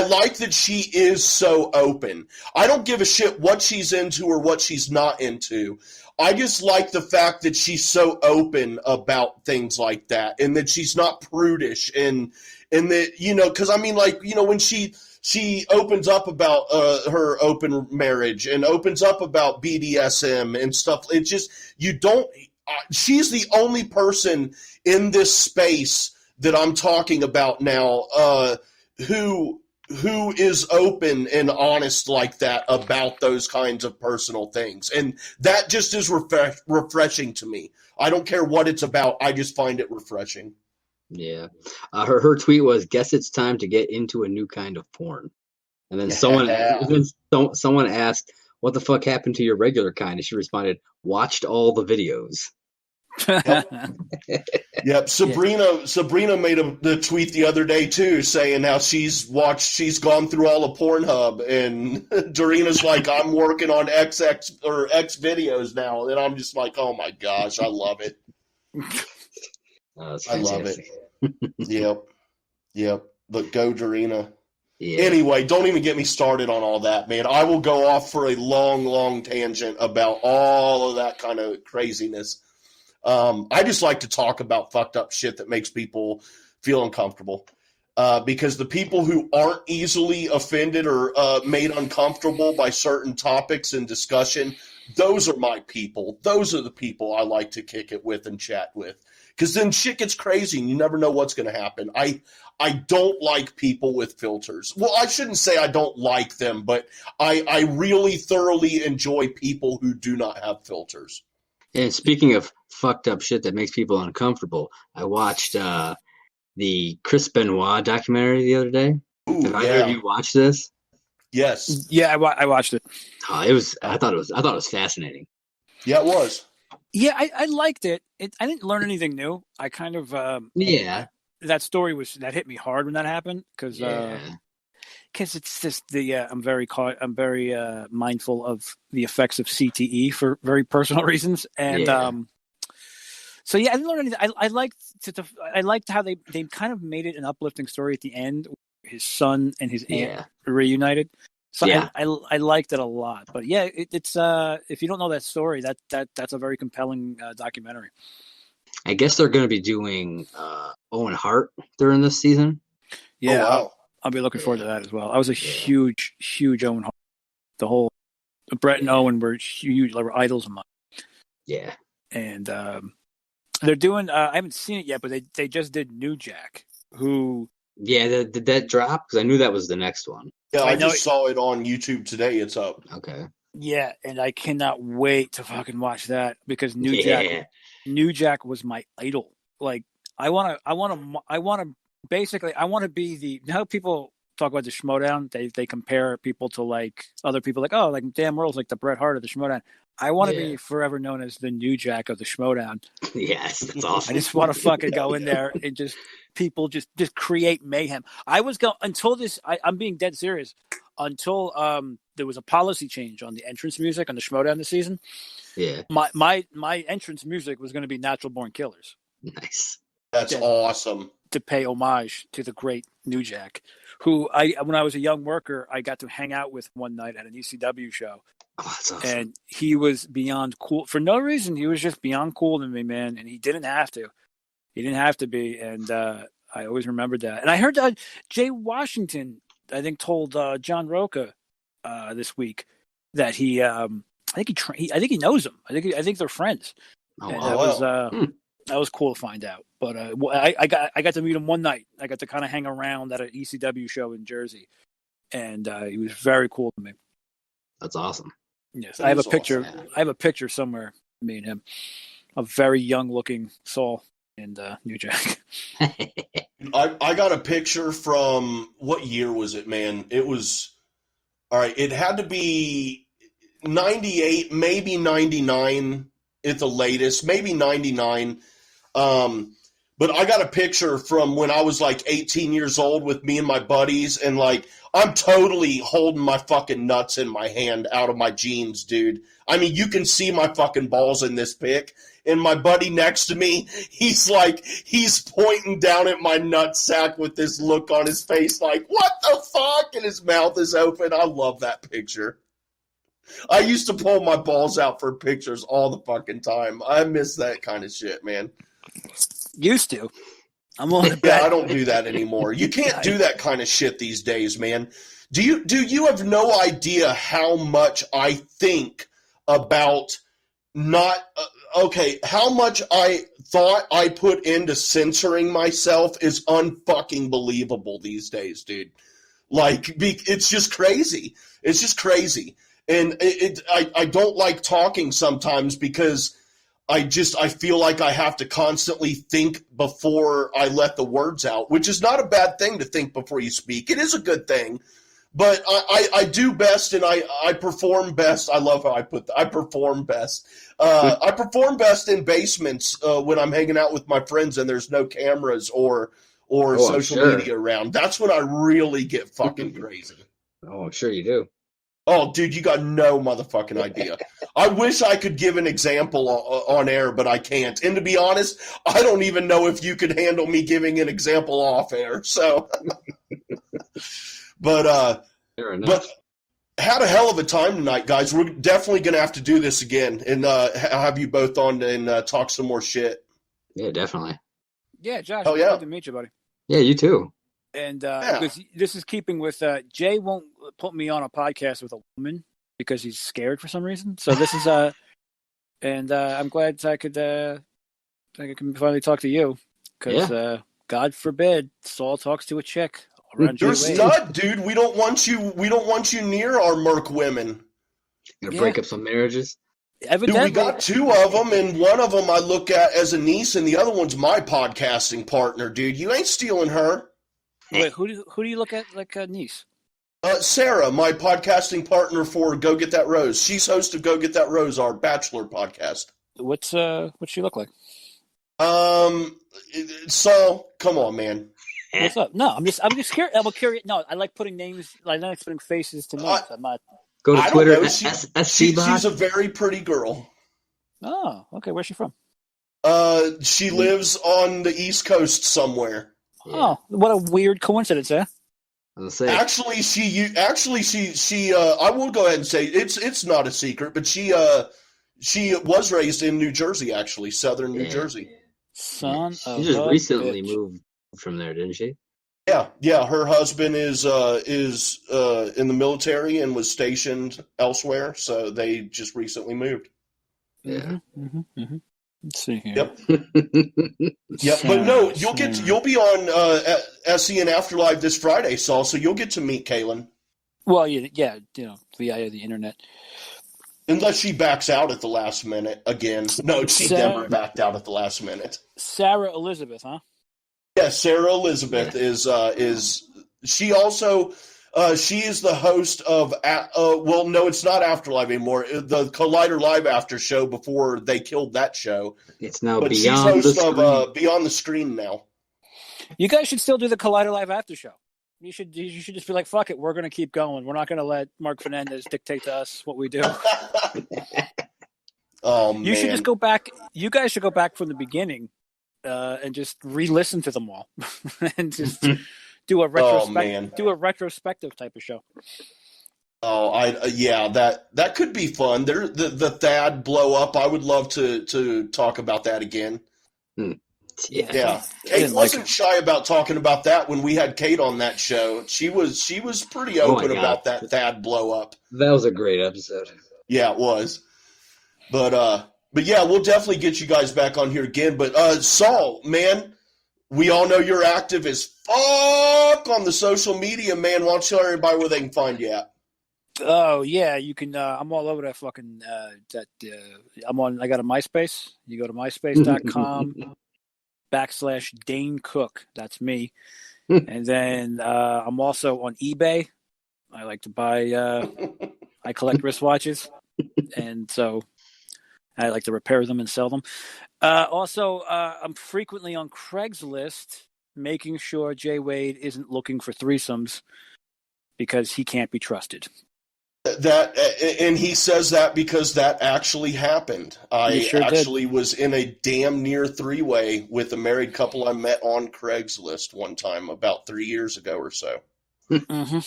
like that she is so open. I don't give a shit what she's into or what she's not into. I just like the fact that she's so open about things like that, and that she's not prudish, and that, because I mean, when she opens up about her open marriage and opens up about BDSM and stuff. It's just, she's the only person in this space that I'm talking about now who is open and honest like that about those kinds of personal things. And that just is refreshing to me. I don't care what it's about. I just find it refreshing. Yeah. Her tweet was, "Guess it's time to get into a new kind of porn." And then someone asked, "What the fuck happened to your regular kind?" And she responded, "Watched all the videos." Yep. Sabrina made the tweet the other day too, saying how she's gone through all of Pornhub, and Doreena's like, "I'm working on X videos now," and I'm just like, "Oh my gosh, I love it." I love it. Yep. But go Dorina. Yeah. Anyway, don't even get me started on all that, man. I will go off for a long, long tangent about all of that kind of craziness. I just like to talk about fucked up shit that makes people feel uncomfortable. Because the people who aren't easily offended or made uncomfortable by certain topics and discussion, those are my people. Those are the people I like to kick it with and chat with. Because then shit gets crazy and you never know what's going to happen. I don't like people with filters. Well, I shouldn't say I don't like them, but I really thoroughly enjoy people who do not have filters. And speaking of fucked up shit that makes people uncomfortable, I watched the Chris Benoit documentary the other day. Ooh, Have either of you watched this? Yes. Yeah, I watched it. I thought it was fascinating. Yeah, it was. Yeah, I liked it. I didn't learn anything new. I kind of that story that hit me hard when that happened because it's just I'm very mindful of the effects of CTE for very personal reasons, and so yeah, I didn't learn anything. I liked how they kind of made it an uplifting story at the end. His son and his aunt reunited. So I liked it a lot. But yeah, it's if you don't know that story, that's a very compelling documentary. I guess they're going to be doing Owen Hart during this season. Yeah, oh, wow. I'll be looking forward to that as well. I was a huge Owen Hart. The whole Brett and Owen were huge, like, were idols of mine. Yeah, and they're doing. I haven't seen it yet, but they just did New Jack. Who? Yeah, did that drop? Because I knew that was the next one. Yeah, I just saw it on YouTube today. It's up. Okay. Yeah, and I cannot wait to fucking watch that because New Jack was my idol. Like I want to be the, you know how people talk about the Schmodown, they compare people to like other people, like, oh, like Dan Merle's like the Bret Hart of the Schmodown. I want to be forever known as the New Jack of the Schmodown. Yes, that's awesome. I just want to fucking go in there and just people just create mayhem. I was going until this. I'm being dead serious. Until there was a policy change on the entrance music on the Schmodown this season. Yeah, my entrance music was going to be Natural Born Killers. Nice. That's awesome. To pay homage to the great New Jack, who when I was a young worker, I got to hang out with one night at an ECW show. Oh, that's awesome. And he was beyond cool. For no reason, he was just beyond cool to me, man. And he didn't have to. He didn't have to be. And I always remembered that. And I heard that Jay Washington, I think, told John Roca this week that he, I think he knows him. I think they're friends. Oh, and wow. That was cool to find out. But I got to meet him one night. I got to kind of hang around at an ECW show in Jersey, and he was very cool to me. That's awesome. Yes, I have a picture. Awesome. I have a picture somewhere. Me and him, a very young-looking Saul and New Jack. I got a picture from, what year was it, man? It was, all right, it had to be 98, maybe 99 at the latest, maybe 99. But I got a picture from when I was like 18 years old with me and my buddies, and like I'm totally holding my fucking nuts in my hand out of my jeans, dude. I mean, you can see my fucking balls in this pic. And my buddy next to me, he's pointing down at my nutsack with this look on his face like, what the fuck? And his mouth is open. I love that picture. I used to pull my balls out for pictures all the fucking time. I miss that kind of shit, man. Used to. I'm on the I don't do that anymore. You can't do that kind of shit these days, man. Do you have no idea how much I think about not okay, how much I thought I put into censoring myself is unfucking believable these days, dude. Like, it's just crazy. It's just crazy. And I don't like talking sometimes because I feel like I have to constantly think before I let the words out, which is not a bad thing to think before you speak. It is a good thing. But I do best and I perform best. I love how I perform best. I perform best in basements when I'm hanging out with my friends and there's no cameras or social media around. That's when I really get fucking crazy. Oh, I'm sure you do. Oh, dude, you got no motherfucking idea. I wish I could give an example on air, but I can't. And to be honest, I don't even know if you could handle me giving an example off air. So, but had a hell of a time tonight, guys. We're definitely going to have to do this again and have you both on and talk some more shit. Yeah, definitely. Yeah, Josh. Oh, yeah. Good to meet you, buddy. Yeah, you too. And because this is keeping with Jay won't put me on a podcast with a woman because he's scared for some reason. So this is and I'm glad I could finally talk to you because God forbid Saul talks to a chick. You're a stud, dude. We don't want you near our Merc women. Gonna break up some marriages. Evidently. Dude, we got two of them, and one of them I look at as a niece, and the other one's my podcasting partner, dude. You ain't stealing her. Wait, who do you look at like a niece? Sarah, my podcasting partner for Go Get That Rose. She's host of Go Get That Rose, our bachelor podcast. What's she look like? So come on, man. What's up? No, I'm just curious. I'm curious. No, I like putting names. I like putting faces to names. I'm not. Go to Twitter. She's a very pretty girl. Oh, okay. Where's she from? She lives on the East Coast somewhere. Oh, what a weird coincidence, eh? Actually, she. I will go ahead and say it's not a secret, but she was raised in New Jersey, actually, southern New Jersey. Son of She just a recently bitch. moved from there, didn't she? Yeah. Her husband is in the military and was stationed elsewhere, so they just recently moved. Yeah. Let's see here. Yep. Yep. But no, you'll be on SE and Afterlife this Friday, Saul. So you'll get to meet Kaylin. Well, yeah, via the internet. Unless she backs out at the last minute again. No, she never backed out at the last minute. Sarah Elizabeth, huh? Yes, Sarah Elizabeth is she also she is the host of well, no, it's not Afterlife anymore. The Collider Live after show before they killed that show. It's now but Beyond she's the host Screen. of Beyond the Screen now. You guys should still do the Collider Live after show. You should just be like, fuck it, we're gonna keep going. We're not gonna let Mark Fernandez dictate to us what we do. Oh man. You should just go back. You guys should go back from the beginning and just re-listen to them all and just do a retrospective type of show. Oh, that could be fun. There, the Thad blow up. I would love to talk about that again. Yeah. Kate wasn't shy about talking about that when we had Kate on that show. She was pretty open about that Thad blow up. That was a great episode. Yeah, it was. But yeah, we'll definitely get you guys back on here again. But Saul, man, we all know you're active as fuck on the social media, man. Why don't you tell everybody where they can find you at? Oh yeah, you can. I'm all over that fucking. I'm on. I got a MySpace. You go to myspace.com/Dane Cook. That's me. And then I'm also on eBay. I like to buy. I collect wristwatches, and so I like to repair them and sell them. Also, I'm frequently on Craigslist, making sure Jay Wade isn't looking for threesomes because he can't be trusted. That and he says that because that actually happened. I actually was in a damn near three-way with a married couple I met on Craigslist one time about 3 years ago or so. Mm-hmm.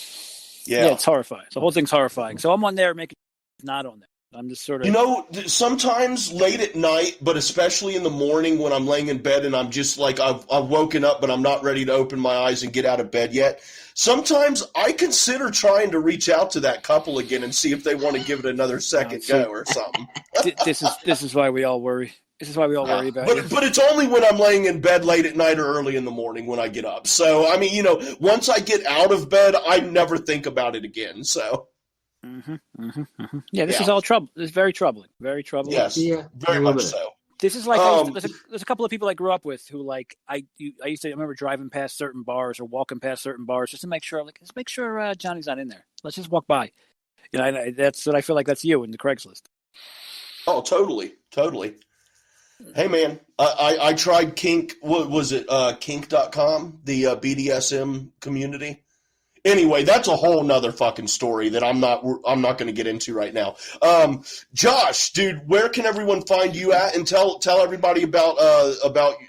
Yeah, it's horrifying. The whole thing's horrifying. So I'm on there making not on there. I'm just sort of. You know, sometimes late at night, but especially in the morning when I'm laying in bed and I'm just like, I've woken up, but I'm not ready to open my eyes and get out of bed yet. Sometimes I consider trying to reach out to that couple again and see if they want to give it another second go or something. This is why we all worry. This is why we all worry about it. But it's only when I'm laying in bed late at night or early in the morning when I get up. So, I mean, you know, once I get out of bed, I never think about it again. So. Yeah, this is all trouble. It's very troubling. Very troubling. Yes, Yeah, very much so. This is like there's a couple of people I grew up with who like I used to remember driving past certain bars or walking past certain bars just to make sure Johnny's not in there. Let's just walk by. You know, that's what I feel like. That's you in the Craigslist. Oh, totally. Hey man, I tried Kink. What was it? Kink.com, the BDSM community. Anyway, that's a whole nother fucking story that I'm not going to get into right now. Josh, dude, where can everyone find you at? And tell everybody about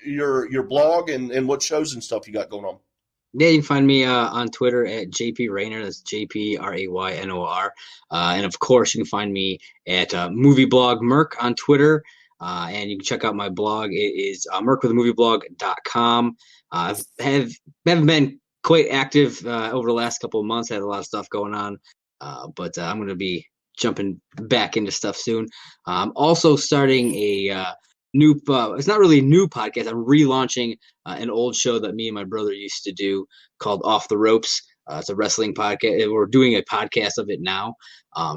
your blog and what shows and stuff you got going on. Yeah, you can find me on Twitter at JP Raynor. That's JPRaynor. And of course, you can find me at movie blog Merc on Twitter. And you can check out my blog. It is mercwithmovieblog.com. I haven't been quite active over the last couple of months. I had a lot of stuff going on, but I'm going to be jumping back into stuff soon. I'm also starting a new, it's not really a new podcast. I'm relaunching an old show that me and my brother used to do called Off the Ropes. It's a wrestling podcast. We're doing a podcast of it now.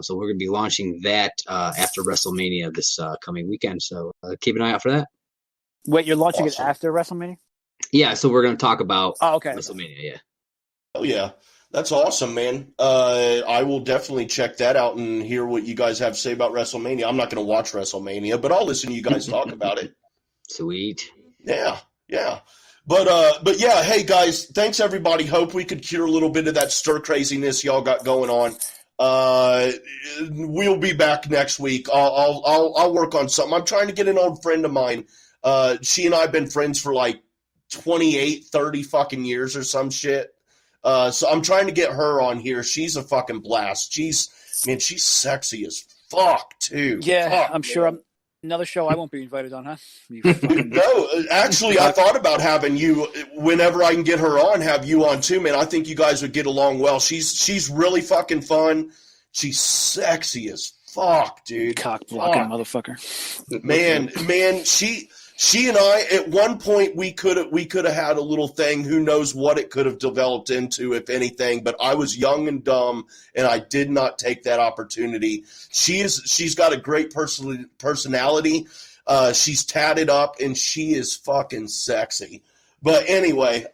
So we're going to be launching that after WrestleMania this coming weekend. So keep an eye out for that. Wait, you're launching Awesome. it after WrestleMania? Yeah, so we're going to talk about WrestleMania, yeah. Oh, yeah. That's awesome, man. I will definitely check that out and hear what you guys have to say about WrestleMania. I'm not going to watch WrestleMania, but I'll listen to you guys talk about it. Sweet. Yeah. But yeah, hey, guys, thanks, everybody. Hope we could cure a little bit of that stir craziness y'all got going on. We'll be back next week. I'll work on something. I'm trying to get an old friend of mine. She and I have been friends for like 28, 30 fucking years or some shit. So I'm trying to get her on here. She's a fucking blast. She's sexy as fuck too. Yeah, fuck, I'm sure. Another show I won't be invited on, huh? You fucking... No, actually, I thought about having you, whenever I can get her on, have you on too, man. I think you guys would get along well. She's really fucking fun. She's sexy as fuck, dude. Cock blocking motherfucker. Man, she and I, at one point, we could have had a little thing. Who knows what it could have developed into, if anything. But I was young and dumb, and I did not take that opportunity. She's got a great personality. She's tatted up, and she is fucking sexy. But anyway,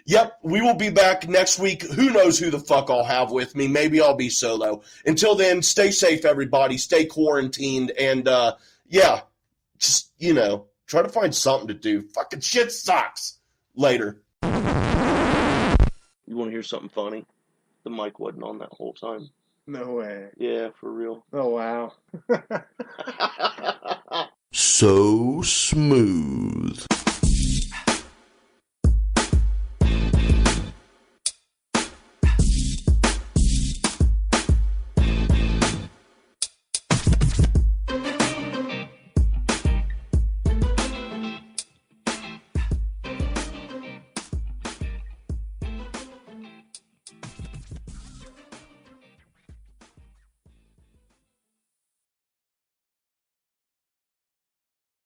yep, we will be back next week. Who knows who the fuck I'll have with me? Maybe I'll be solo. Until then, stay safe, everybody. Stay quarantined, and yeah, just try to find something to do. Fucking shit sucks. Later. You want to hear something funny? The mic wasn't on that whole time. No way. Yeah, for real. Oh, wow. So smooth.